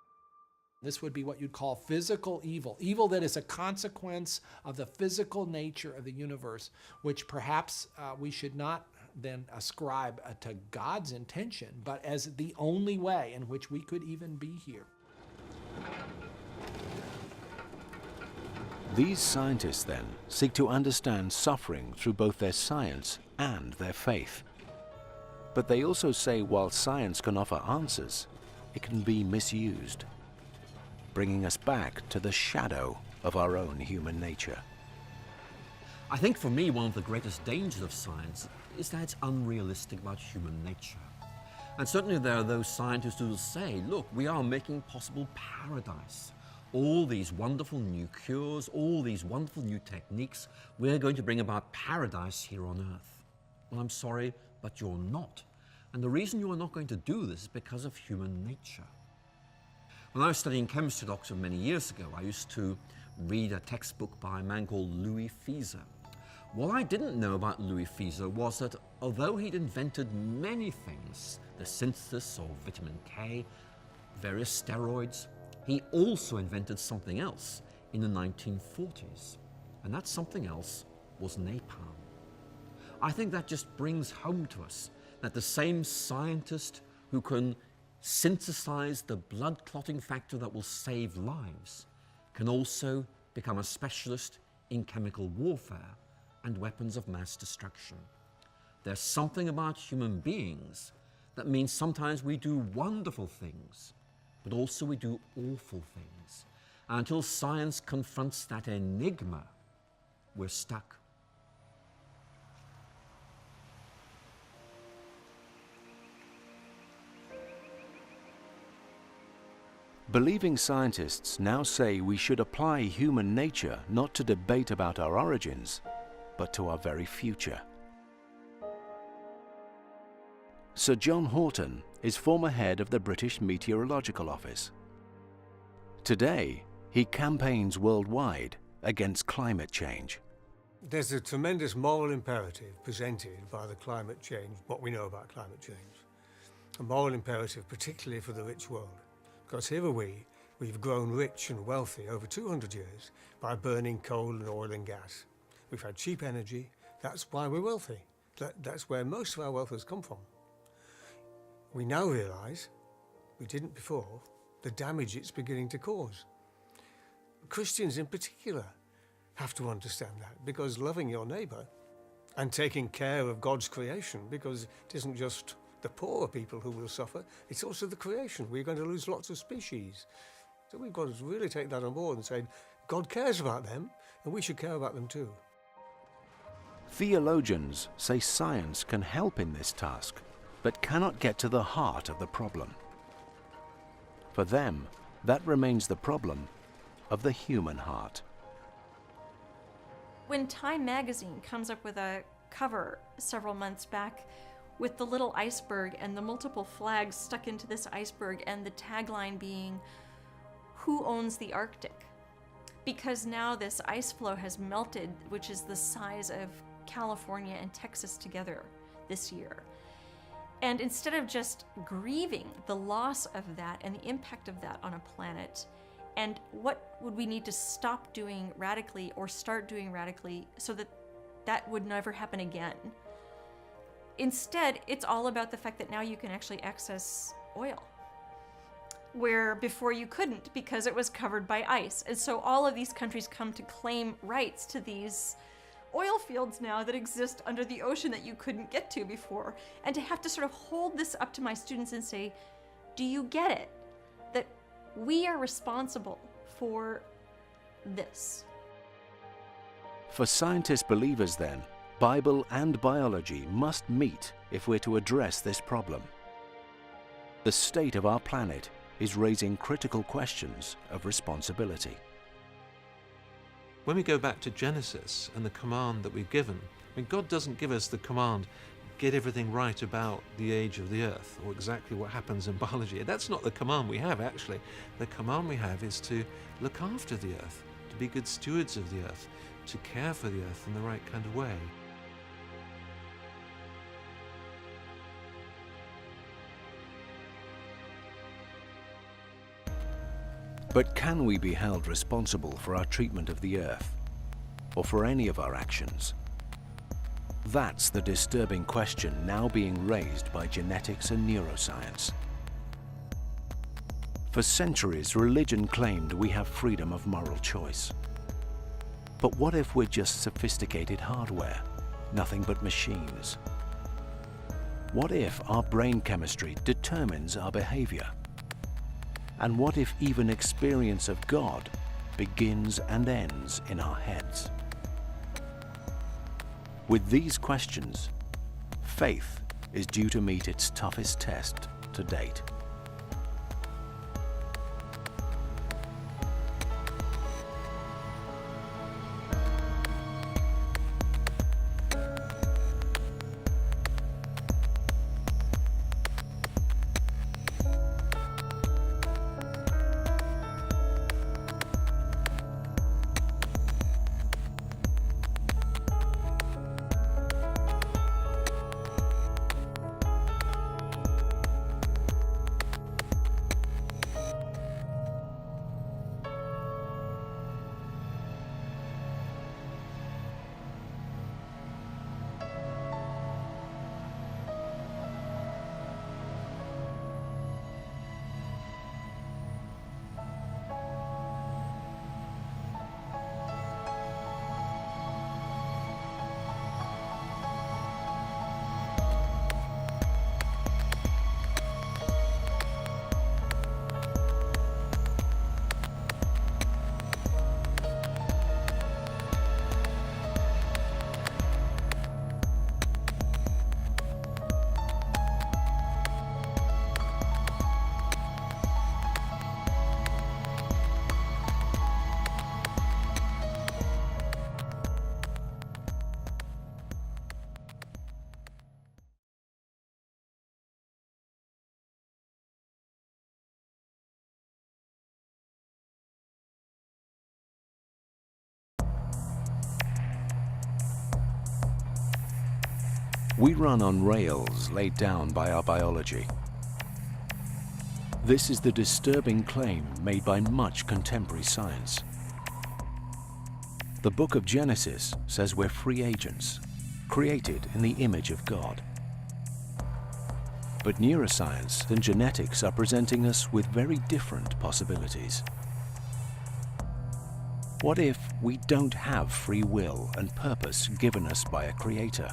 This would be what you'd call physical evil, evil that is a consequence of the physical nature of the universe, which perhaps we should not then ascribe to God's intention, but as the only way in which we could even be here. These scientists, then, seek to understand suffering through both their science and their faith. But they also say while science can offer answers, it can be misused, bringing us back to the shadow of our own human nature. I think for me, one of the greatest dangers of science is that it's unrealistic about human nature. And certainly there are those scientists who will say, look, we are making possible paradise. All these wonderful new cures, all these wonderful new techniques, we're going to bring about paradise here on Earth. Well, I'm sorry, but you're not. And the reason you are not going to do this is because of human nature. When I was studying chemistry at Oxford many years ago, I used to read a textbook by a man called Louis Fieser. What I didn't know about Louis Fieser was that although he'd invented many things, the synthesis of vitamin K, various steroids, he also invented something else in the 1940s. And that something else was napalm. I think that just brings home to us that the same scientist who can synthesize the blood clotting factor that will save lives can also become a specialist in chemical warfare and weapons of mass destruction. There's something about human beings that means sometimes we do wonderful things, but also we do awful things. And until science confronts that enigma, we're stuck. Believing scientists now say we should apply human nature not to debate about our origins, but to our very future. Sir John Horton is former head of the British Meteorological Office. Today, he campaigns worldwide against climate change. There's a tremendous moral imperative presented by the climate change, what we know about climate change. A moral imperative particularly for the rich world. Because here are we've grown rich and wealthy over 200 years by burning coal and oil and gas. We've had cheap energy, that's why we're wealthy. That's where most of our wealth has come from. We now realise, we didn't before, the damage it's beginning to cause. Christians in particular have to understand that, because loving your neighbour and taking care of God's creation, because it isn't just the poorer people who will suffer, it's also the creation. We're going to lose lots of species. So we've got to really take that on board and say, God cares about them, and we should care about them too. Theologians say science can help in this task, but cannot get to the heart of the problem. For them, that remains the problem of the human heart. When Time magazine comes up with a cover several months back with the little iceberg and the multiple flags stuck into this iceberg, and the tagline being, "Who owns the Arctic?" Because now this ice floe has melted, which is the size of California and Texas together this year. And instead of just grieving the loss of that and the impact of that on a planet, and what would we need to stop doing radically or start doing radically so that that would never happen again? Instead, it's all about the fact that now you can actually access oil, where before you couldn't because it was covered by ice. And so all of these countries come to claim rights to these oil fields now that exist under the ocean that you couldn't get to before. And to have to sort of hold this up to my students and say, do you get it? That we are responsible for this. For scientist believers then, Bible and biology must meet if we're to address this problem. The state of our planet is raising critical questions of responsibility. When we go back to Genesis and the command that we've given, I mean, God doesn't give us the command, get everything right about the age of the earth or exactly what happens in biology. That's not the command we have, actually. The command we have is to look after the earth, to be good stewards of the earth, to care for the earth in the right kind of way. But can we be held responsible for our treatment of the earth, or for any of our actions? That's the disturbing question now being raised by genetics and neuroscience. For centuries, religion claimed we have freedom of moral choice. But what if we're just sophisticated hardware, nothing but machines? What if our brain chemistry determines our behavior? And what if even experience of God begins and ends in our heads? With these questions, faith is due to meet its toughest test to date. We run on rails laid down by our biology. This is the disturbing claim made by much contemporary science. The book of Genesis says we're free agents, created in the image of God. But neuroscience and genetics are presenting us with very different possibilities. What if we don't have free will and purpose given us by a creator?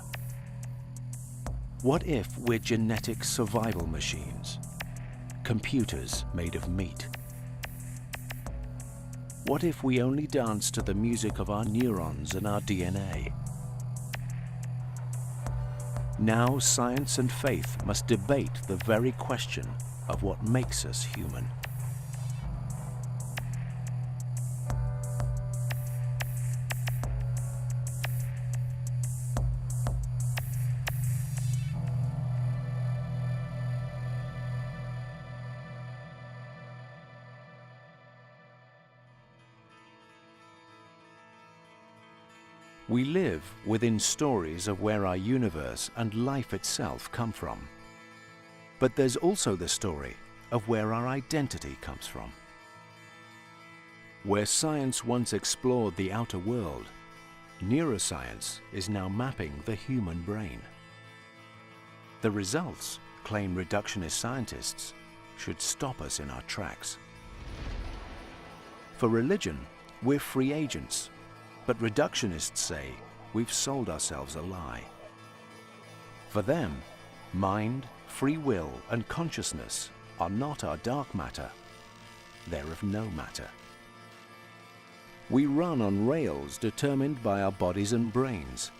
What if we're genetic survival machines, computers made of meat? What if we only dance to the music of our neurons and our DNA? Now science and faith must debate the very question of what makes us human. We live within stories of where our universe and life itself come from. But there's also the story of where our identity comes from. Where science once explored the outer world, neuroscience is now mapping the human brain. The results, claim reductionist scientists, should stop us in our tracks. For religion, we're free agents. But reductionists say we've sold ourselves a lie. For them, mind, free will, and consciousness are not our dark matter. They're of no matter. We run on rails determined by our bodies and brains,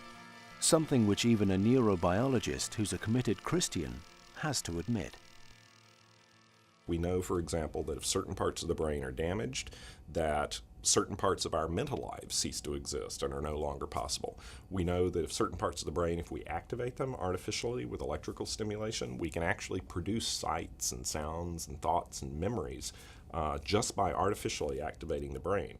something which even a neurobiologist who's a committed Christian has to admit. We know, for example, that if certain parts of the brain are damaged, that certain parts of our mental lives cease to exist and are no longer possible. We know that if certain parts of the brain, if we activate them artificially with electrical stimulation, we can actually produce sights and sounds and thoughts and memories just by artificially activating the brain.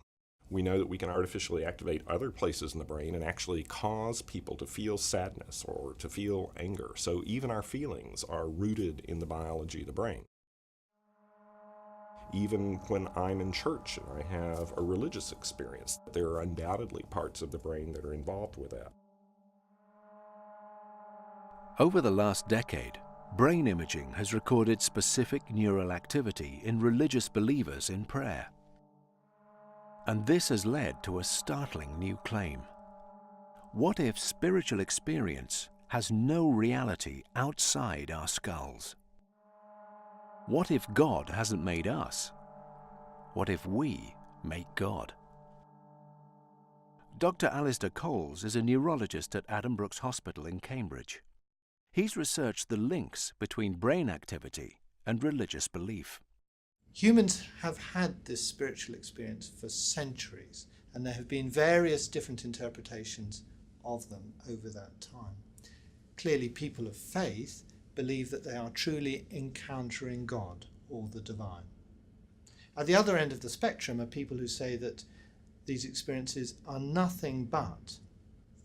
We know that we can artificially activate other places in the brain and actually cause people to feel sadness or to feel anger. So even our feelings are rooted in the biology of the brain. Even when I'm in church and I have a religious experience, there are undoubtedly parts of the brain that are involved with that. Over the last decade, brain imaging has recorded specific neural activity in religious believers in prayer. And this has led to a startling new claim. What if spiritual experience has no reality outside our skulls? What if God hasn't made us? What if we make God? Dr. Alistair Coles is a neurologist at Adam Brooks Hospital in Cambridge. He's researched the links between brain activity and religious belief. Humans have had this spiritual experience for centuries, and there have been various different interpretations of them over that time. Clearly, people of faith believe that they are truly encountering God or the divine. At the other end of the spectrum are people who say that these experiences are nothing but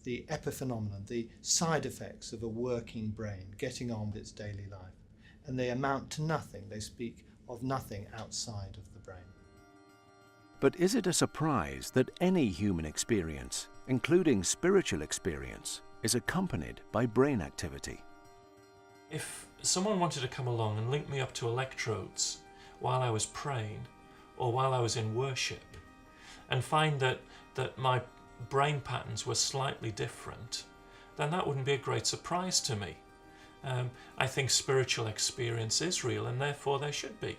the epiphenomenon, the side effects of a working brain getting on with its daily life, and they amount to nothing. They speak of nothing outside of the brain. But is it a surprise that any human experience, including spiritual experience, is accompanied by brain activity? If someone wanted to come along and link me up to electrodes while I was praying or while I was in worship and find that my brain patterns were slightly different, then that wouldn't be a great surprise to me. I think spiritual experience is real, and therefore there should be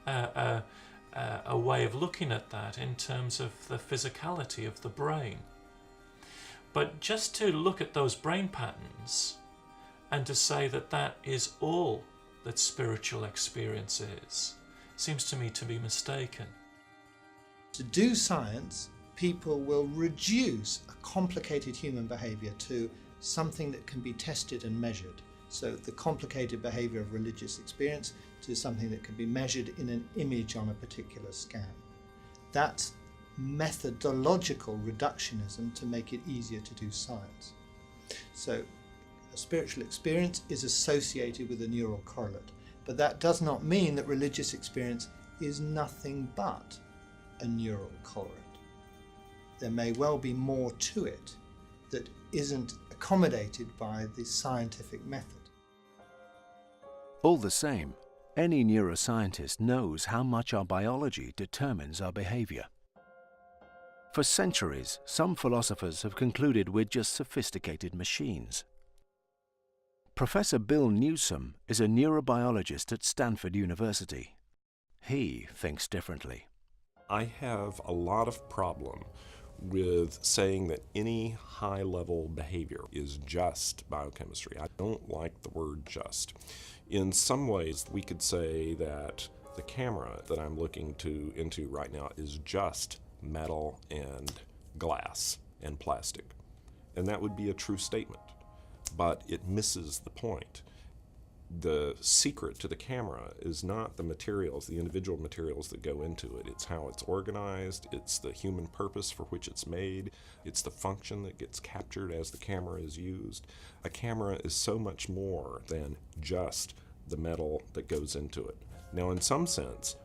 a way of looking at that in terms of the physicality of the brain. But just to look at those brain patterns and to say that that is all that spiritual experience is, seems to me to be mistaken. To do science, people will reduce a complicated human behaviour to something that can be tested and measured. So the complicated behaviour of religious experience to something that can be measured in an image on a particular scan. That's methodological reductionism to make it easier to do science. So a spiritual experience is associated with a neural correlate, but that does not mean that religious experience is nothing but a neural correlate. There may well be more to it that isn't accommodated by the scientific method. All the same, any neuroscientist knows how much our biology determines our behavior. For centuries, some philosophers have concluded we're just sophisticated machines. Professor Bill Newsom is a neurobiologist at Stanford University. He thinks differently. I have a lot of problem with saying that any high-level behavior is just biochemistry. I don't like the word just. In some ways, we could say that the camera that I'm looking into right now is just metal and glass and plastic. And that would be a true statement, but it misses the point. The secret to the camera is not the materials, the individual materials that go into it. It's how it's organized, it's the human purpose for which it's made, it's the function that gets captured as the camera is used. A camera is so much more than just the metal that goes into it. Now, in some sense,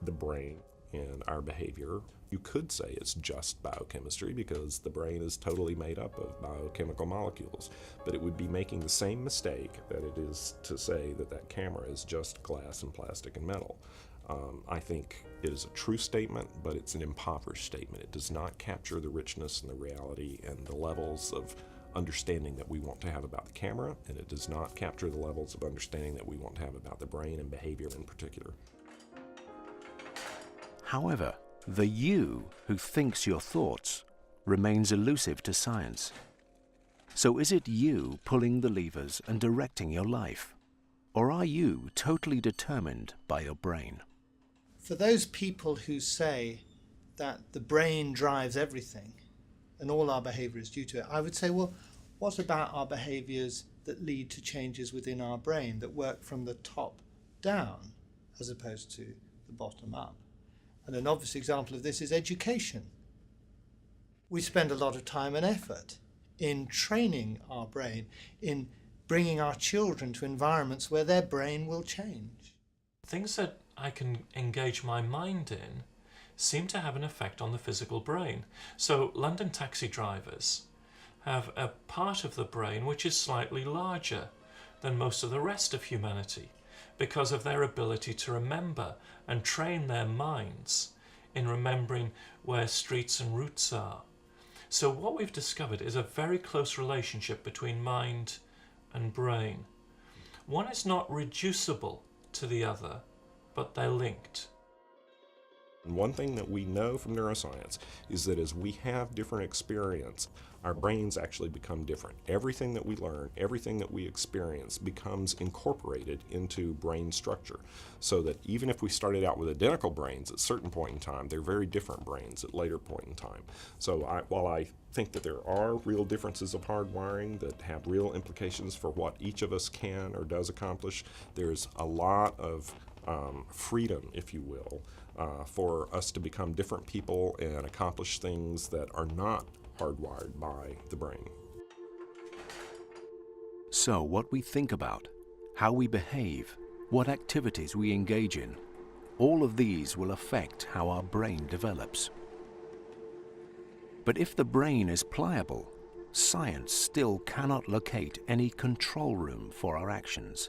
the brain and our behavior, you could say it's just biochemistry because the brain is totally made up of biochemical molecules, but it would be making the same mistake that it is to say that that camera is just glass and plastic and metal. I think it is a true statement, but it's an impoverished statement. It does not capture the richness and the reality and the levels of understanding that we want to have about the camera, and it does not capture the levels of understanding that we want to have about the brain and behavior in particular. However, the you who thinks your thoughts remains elusive to science. So is it you pulling the levers and directing your life? Or are you totally determined by your brain? For those people who say that the brain drives everything and all our behavior is due to it, I would say, well, what about our behaviors that lead to changes within our brain that work from the top down as opposed to the bottom up? And an obvious example of this is education. We spend a lot of time and effort in training our brain, in bringing our children to environments where their brain will change. Things that I can engage my mind in seem to have an effect on the physical brain. So London taxi drivers have a part of the brain which is slightly larger than most of the rest of humanity, because of their ability to remember and train their minds in remembering where streets and routes are. So what we've discovered is a very close relationship between mind and brain. One is not reducible to the other, but they're linked. One thing that we know from neuroscience is that as we have different experience, our brains actually become different. Everything that we learn, everything that we experience becomes incorporated into brain structure. So that even if we started out with identical brains at a certain point in time, they're very different brains at a later point in time. So while I think that there are real differences of hardwiring that have real implications for what each of us can or does accomplish, there's a lot of freedom, if you will, for us to become different people and accomplish things that are not hardwired by the brain. So what we think about, how we behave, what activities we engage in, all of these will affect how our brain develops. But if the brain is pliable, science still cannot locate any control room for our actions.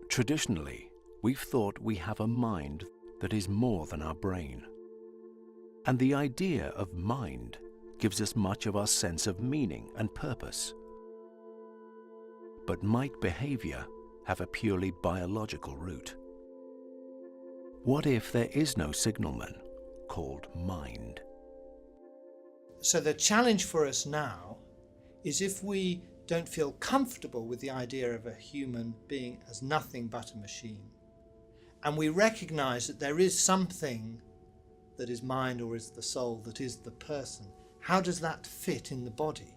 Traditionally, we've thought we have a mind that is more than our brain. And the idea of mind gives us much of our sense of meaning and purpose. But might behavior have a purely biological root? What if there is no signalman called mind? So the challenge for us now is, if we don't feel comfortable with the idea of a human being as nothing but a machine, and we recognize that there is something that is mind or is the soul, that is the person, how does that fit in the body?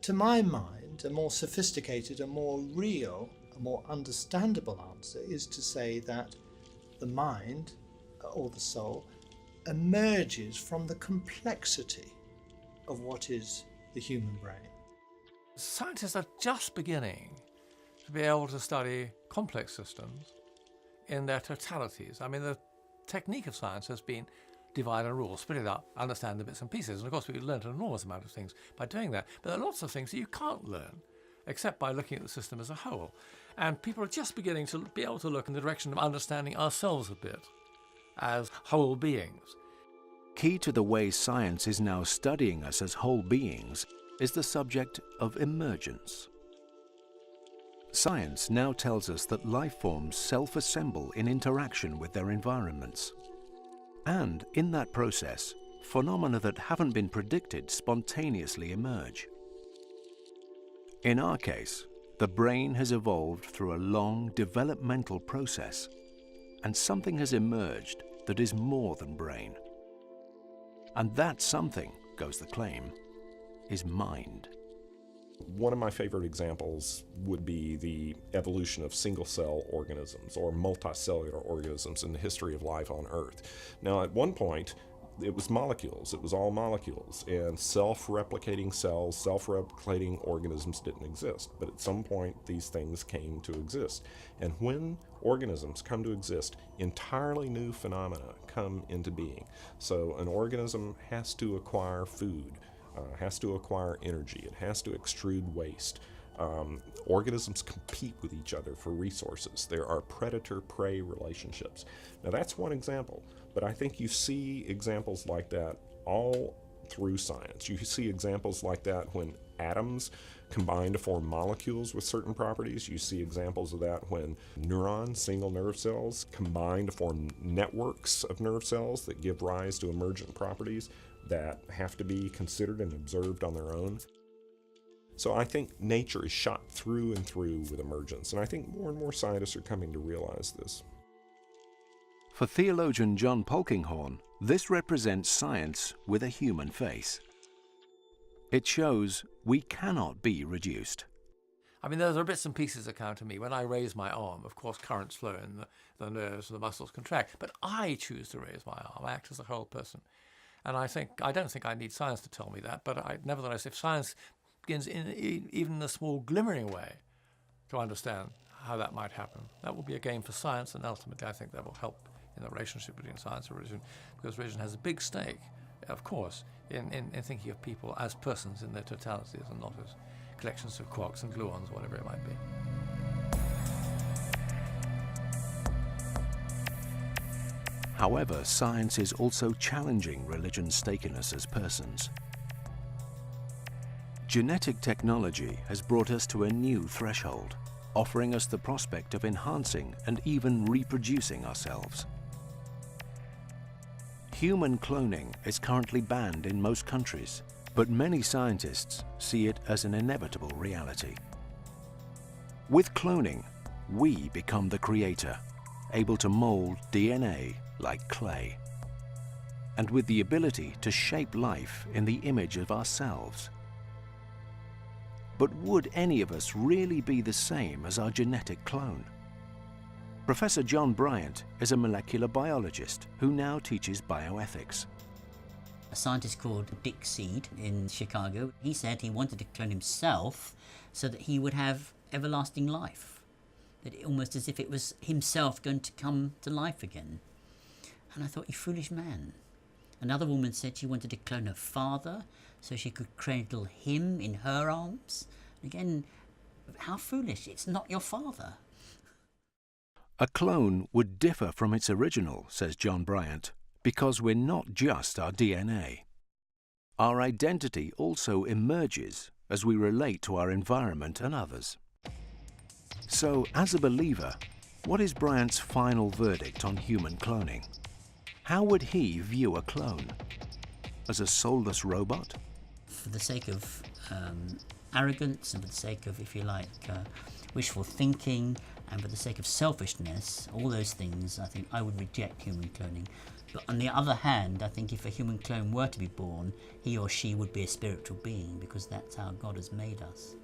To my mind, a more sophisticated, a more real, a more understandable answer is to say that the mind, or the soul, emerges from the complexity of what is the human brain. Scientists are just beginning to be able to study complex systems in their totalities. I mean, the technique of science has been divide and rule, split it up, understand the bits and pieces. And of course, we've learned an enormous amount of things by doing that. But there are lots of things that you can't learn except by looking at the system as a whole. And people are just beginning to be able to look in the direction of understanding ourselves a bit as whole beings. Key to the way science is now studying us as whole beings is the subject of emergence. Science now tells us that life forms self-assemble in interaction with their environments. And in that process, phenomena that haven't been predicted spontaneously emerge. In our case, the brain has evolved through a long developmental process, and something has emerged that is more than brain. And that something, goes the claim, is mind. One of my favorite examples would be the evolution of single-cell organisms or multicellular organisms in the history of life on Earth. Now, at one point, it was molecules. It was all molecules, and self-replicating cells, self-replicating organisms didn't exist. But at some point, these things came to exist. And when organisms come to exist, entirely new phenomena come into being. So an organism has to acquire food, has to acquire energy, it has to extrude waste. Organisms compete with each other for resources. There are predator-prey relationships. Now that's one example, but I think you see examples like that all through science. You see examples like that when atoms combine to form molecules with certain properties. You see examples of that when neurons, single nerve cells, combine to form networks of nerve cells that give rise to emergent properties that have to be considered and observed on their own. So I think nature is shot through and through with emergence, and I think more and more scientists are coming to realize this. For theologian John Polkinghorne, this represents science with a human face. It shows we cannot be reduced. I mean, there are bits and pieces that count to me. When I raise my arm, of course, currents flow in the nerves and the muscles contract, but I choose to raise my arm. I act as a whole person. And I don't think I need science to tell me that, but nevertheless, if science begins in even a small glimmering way to understand how that might happen, that will be a gain for science, and ultimately I think that will help in the relationship between science and religion, because religion has a big stake, of course, in thinking of people as persons in their totalities and not as collections of quarks and gluons, whatever it might be. However, science is also challenging religion's stake in us as persons. Genetic technology has brought us to a new threshold, offering us the prospect of enhancing and even reproducing ourselves. Human cloning is currently banned in most countries, but many scientists see it as an inevitable reality. With cloning, we become the creator, able to mold DNA like clay, and with the ability to shape life in the image of ourselves. But would any of us really be the same as our genetic clone? Professor John Bryant is a molecular biologist who now teaches bioethics. A scientist called Dick Seed in Chicago, he said he wanted to clone himself so that he would have everlasting life. That almost as if it was himself going to come to life again. And I thought, you foolish man. Another woman said she wanted to clone her father so she could cradle him in her arms. Again, how foolish. It's not your father. A clone would differ from its original, says John Bryant, because we're not just our DNA. Our identity also emerges as we relate to our environment and others. So, as a believer, what is Bryant's final verdict on human cloning? How would he view a clone? As a soulless robot? For the sake of arrogance and for the sake of, if you like, wishful thinking and for the sake of selfishness, all those things, I think I would reject human cloning. But on the other hand, I think if a human clone were to be born, he or she would be a spiritual being because that's how God has made us.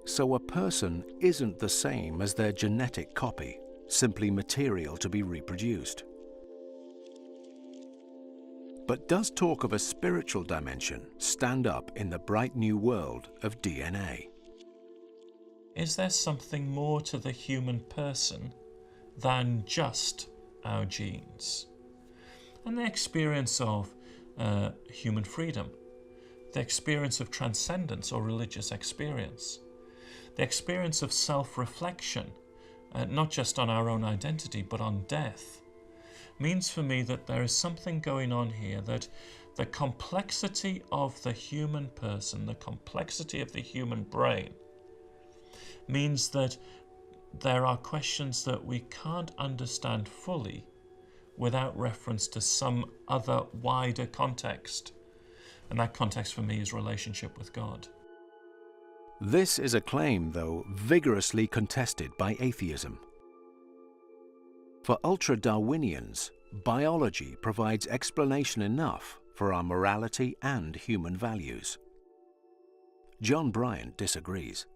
So a person isn't the same as their genetic copy, simply material to be reproduced. But does talk of a spiritual dimension stand up in the bright new world of DNA? Is there something more to the human person than just our genes? And the experience of human freedom. the experience of transcendence or religious experience, the experience of self-reflection, not just on our own identity but on death, means for me that there is something going on here, that the complexity of the human person, the complexity of the human brain, means that there are questions that we can't understand fully without reference to some other wider context. And that context for me is relationship with God. This is a claim, though, vigorously contested by atheism. For ultra-Darwinians, biology provides explanation enough for our morality and human values. John Bryant disagrees.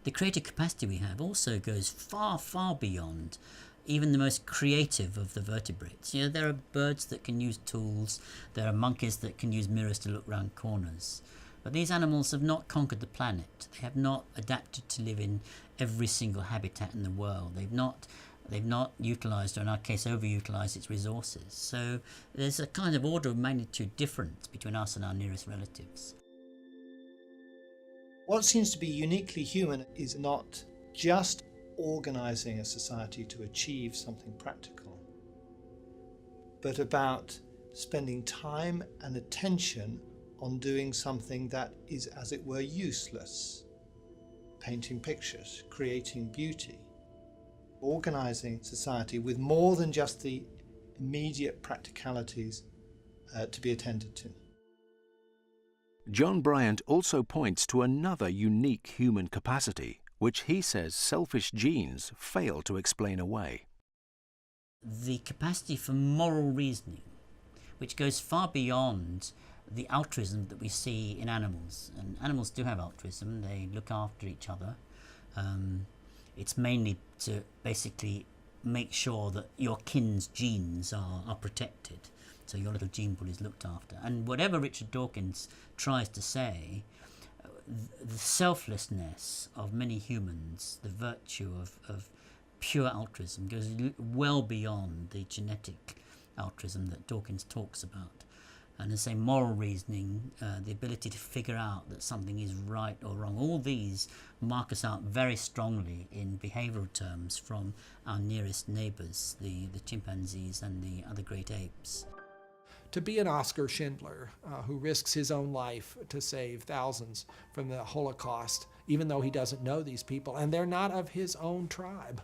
The creative capacity we have also goes far, far beyond even the most creative of the vertebrates. You know, there are birds that can use tools, there are monkeys that can use mirrors to look round corners. But these animals have not conquered the planet. They have not adapted to live in every single habitat in the world. They've not utilised, or in our case overutilised, its resources. So there's a kind of order of magnitude difference between us and our nearest relatives. What seems to be uniquely human is not just organising a society to achieve something practical, but about spending time and attention on doing something that is, as it were, useless. Painting pictures, creating beauty, organising society with more than just the immediate practicalities to be attended to. John Bryant also points to another unique human capacity, which he says selfish genes fail to explain away. The capacity for moral reasoning, which goes far beyond the altruism that we see in animals. And animals do have altruism, they look after each other. It's mainly to basically make sure that your kin's genes are protected, so your little gene pool is looked after. And whatever Richard Dawkins tries to say, the selflessness of many humans, the virtue of pure altruism, goes well beyond the genetic altruism that Dawkins talks about. And the same moral reasoning, the ability to figure out that something is right or wrong, all these mark us out very strongly in behavioural terms from our nearest neighbours, the chimpanzees and the other great apes. To be an Oskar Schindler, who risks his own life to save thousands from the Holocaust, even though he doesn't know these people, and they're not of his own tribe.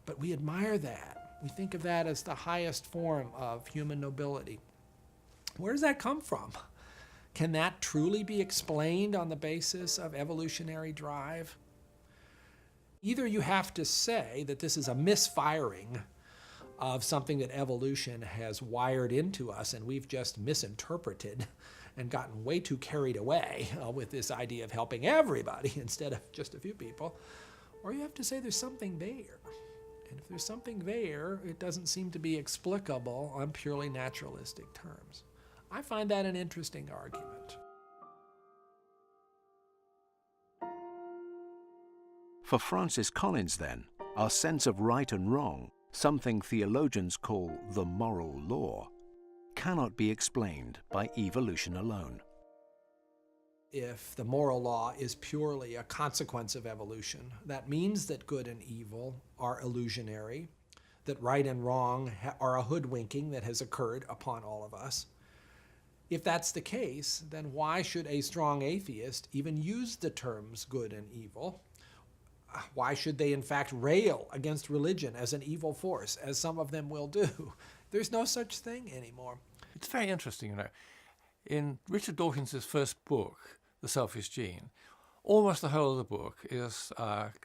But we admire that. We think of that as the highest form of human nobility. Where does that come from? Can that truly be explained on the basis of evolutionary drive? Either you have to say that this is a misfiring of something that evolution has wired into us and we've just misinterpreted and gotten way too carried away with this idea of helping everybody instead of just a few people, or you have to say there's something there. And if there's something there, it doesn't seem to be explicable on purely naturalistic terms. I find that an interesting argument. For Francis Collins, then, our sense of right and wrong, something theologians call the moral law, cannot be explained by evolution alone. If the moral law is purely a consequence of evolution, that means that good and evil are illusionary, that right and wrong are a hoodwinking that has occurred upon all of us. If that's the case, then why should a strong atheist even use the terms good and evil? Why should they in fact rail against religion as an evil force, as some of them will do? There's no such thing anymore. It's very interesting, you know. In Richard Dawkins' first book, The Selfish Gene, almost the whole of the book is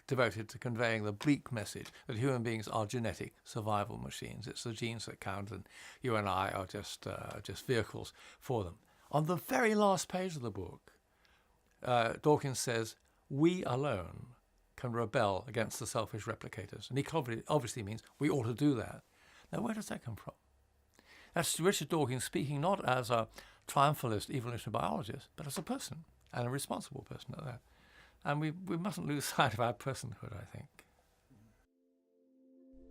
devoted to conveying the bleak message that human beings are genetic survival machines. It's the genes that count, and you and I are just vehicles for them. On the very last page of the book, Dawkins says, we alone can rebel against the selfish replicators. And he obviously means we ought to do that. Now, where does that come from? That's Richard Dawkins speaking not as a triumphalist evolutionary biologist, but as a person, and a responsible person at that. And we mustn't lose sight of our personhood, I think.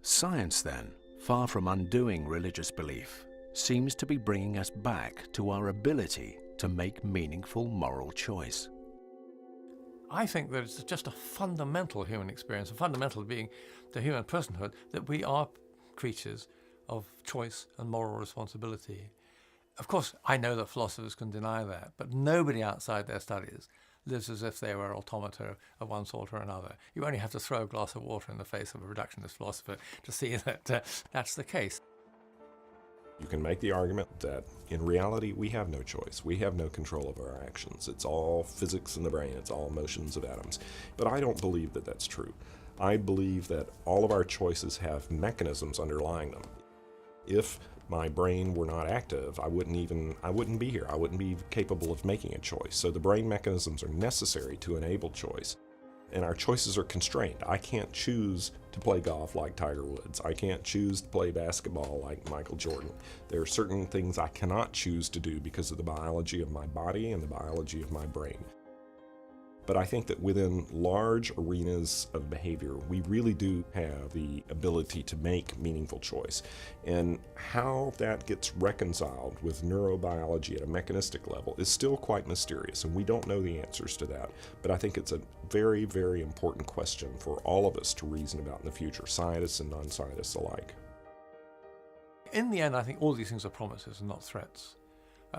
Science, then, far from undoing religious belief, seems to be bringing us back to our ability to make meaningful moral choice. I think that it's just a fundamental human experience, a fundamental being the human personhood, that we are creatures of choice and moral responsibility. Of course, I know that philosophers can deny that, but nobody outside their studies lives as if they were automata of one sort or another. You only have to throw a glass of water in the face of a reductionist philosopher to see that that's the case. You can make the argument that in reality we have no choice. We have no control of our actions. It's all physics in the brain. It's all motions of atoms. But I don't believe that that's true. I believe that all of our choices have mechanisms underlying them. If my brain were not active, I wouldn't be here. I wouldn't be capable of making a choice. So the brain mechanisms are necessary to enable choice. And our choices are constrained. I can't choose to play golf like Tiger Woods. I can't choose to play basketball like Michael Jordan. There are certain things I cannot choose to do because of the biology of my body and the biology of my brain. But I think that within large arenas of behavior, we really do have the ability to make meaningful choice. And how that gets reconciled with neurobiology at a mechanistic level is still quite mysterious, and we don't know the answers to that. But I think it's a very, very important question for all of us to reason about in the future, scientists and non-scientists alike. In the end, I think all these things are promises and not threats,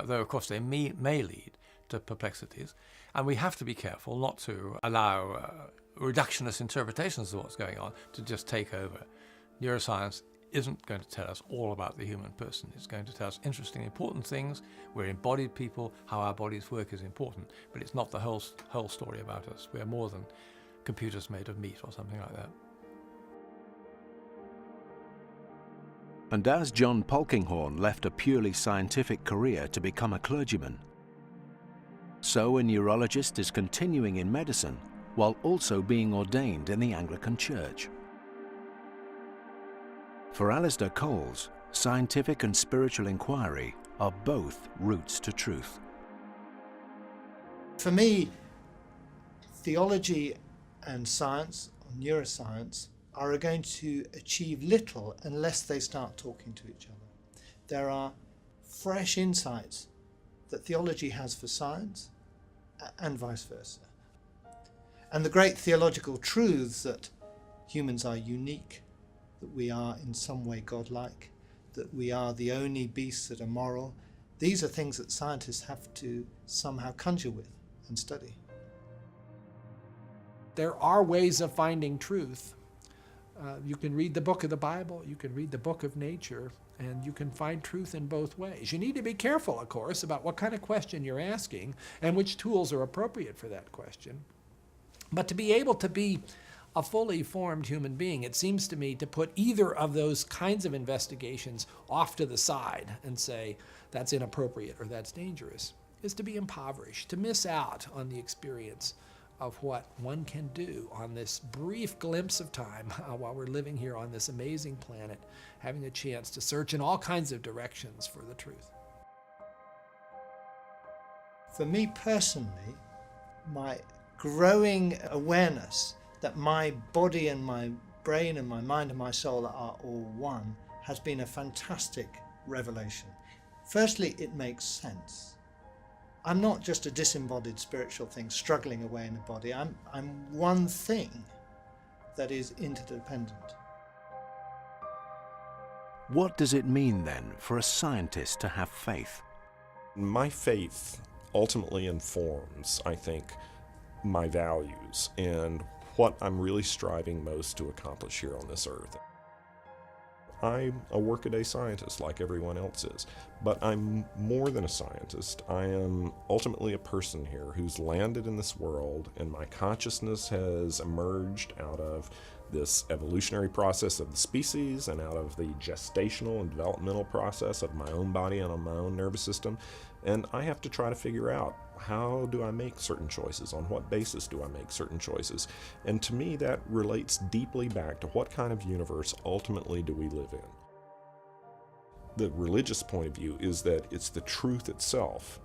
though of course they may lead to perplexities, and we have to be careful not to allow reductionist interpretations of what's going on to just take over. Neuroscience isn't going to tell us all about the human person. It's going to tell us interesting, important things. We're embodied people. How our bodies work is important, but it's not the whole story about us. We're more than computers made of meat or something like that. And as John Polkinghorne left a purely scientific career to become a clergyman, so a neurologist is continuing in medicine while also being ordained in the Anglican Church. For Alistair Coles, scientific and spiritual inquiry are both routes to truth. For me, theology and science, or neuroscience, are going to achieve little unless they start talking to each other. There are fresh insights that theology has for science, and vice versa. And the great theological truths that humans are unique, that we are in some way godlike, that we are the only beasts that are moral, these are things that scientists have to somehow conjure with and study. There are ways of finding truth. You can read the book of the Bible, you can read the book of nature, and you can find truth in both ways. You need to be careful, of course, about what kind of question you're asking and which tools are appropriate for that question. But to be able to be a fully formed human being, it seems to me to put either of those kinds of investigations off to the side and say that's inappropriate or that's dangerous is to be impoverished, to miss out on the experience of what one can do on this brief glimpse of time while we're living here on this amazing planet, having a chance to search in all kinds of directions for the truth. For me personally, my growing awareness that my body and my brain and my mind and my soul are all one has been a fantastic revelation. Firstly, it makes sense. I'm not just a disembodied spiritual thing struggling away in a body. I'm one thing that is interdependent. What does it mean then for a scientist to have faith? My faith ultimately informs, I think, my values and what I'm really striving most to accomplish here on this earth. I'm a workaday scientist like everyone else is, but I'm more than a scientist. I am ultimately a person here who's landed in this world, and my consciousness has emerged out of this evolutionary process of the species and out of the gestational and developmental process of my own body and on my own nervous system. And I have to try to figure out, how do I make certain choices? On what basis do I make certain choices? And to me, that relates deeply back to what kind of universe ultimately do we live in. The religious point of view is that it's the truth itself,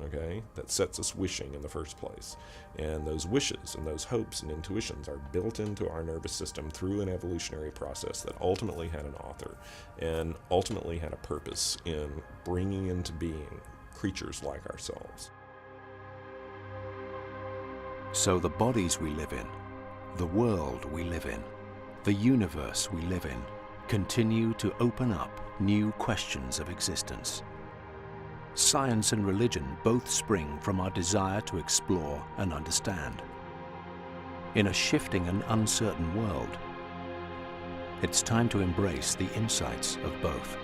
okay, that sets us wishing in the first place. And those wishes and those hopes and intuitions are built into our nervous system through an evolutionary process that ultimately had an author and ultimately had a purpose in bringing into being creatures like ourselves. So the bodies we live in, the world we live in, the universe we live in, continue to open up new questions of existence. Science and religion both spring from our desire to explore and understand. In a shifting and uncertain world, it's time to embrace the insights of both.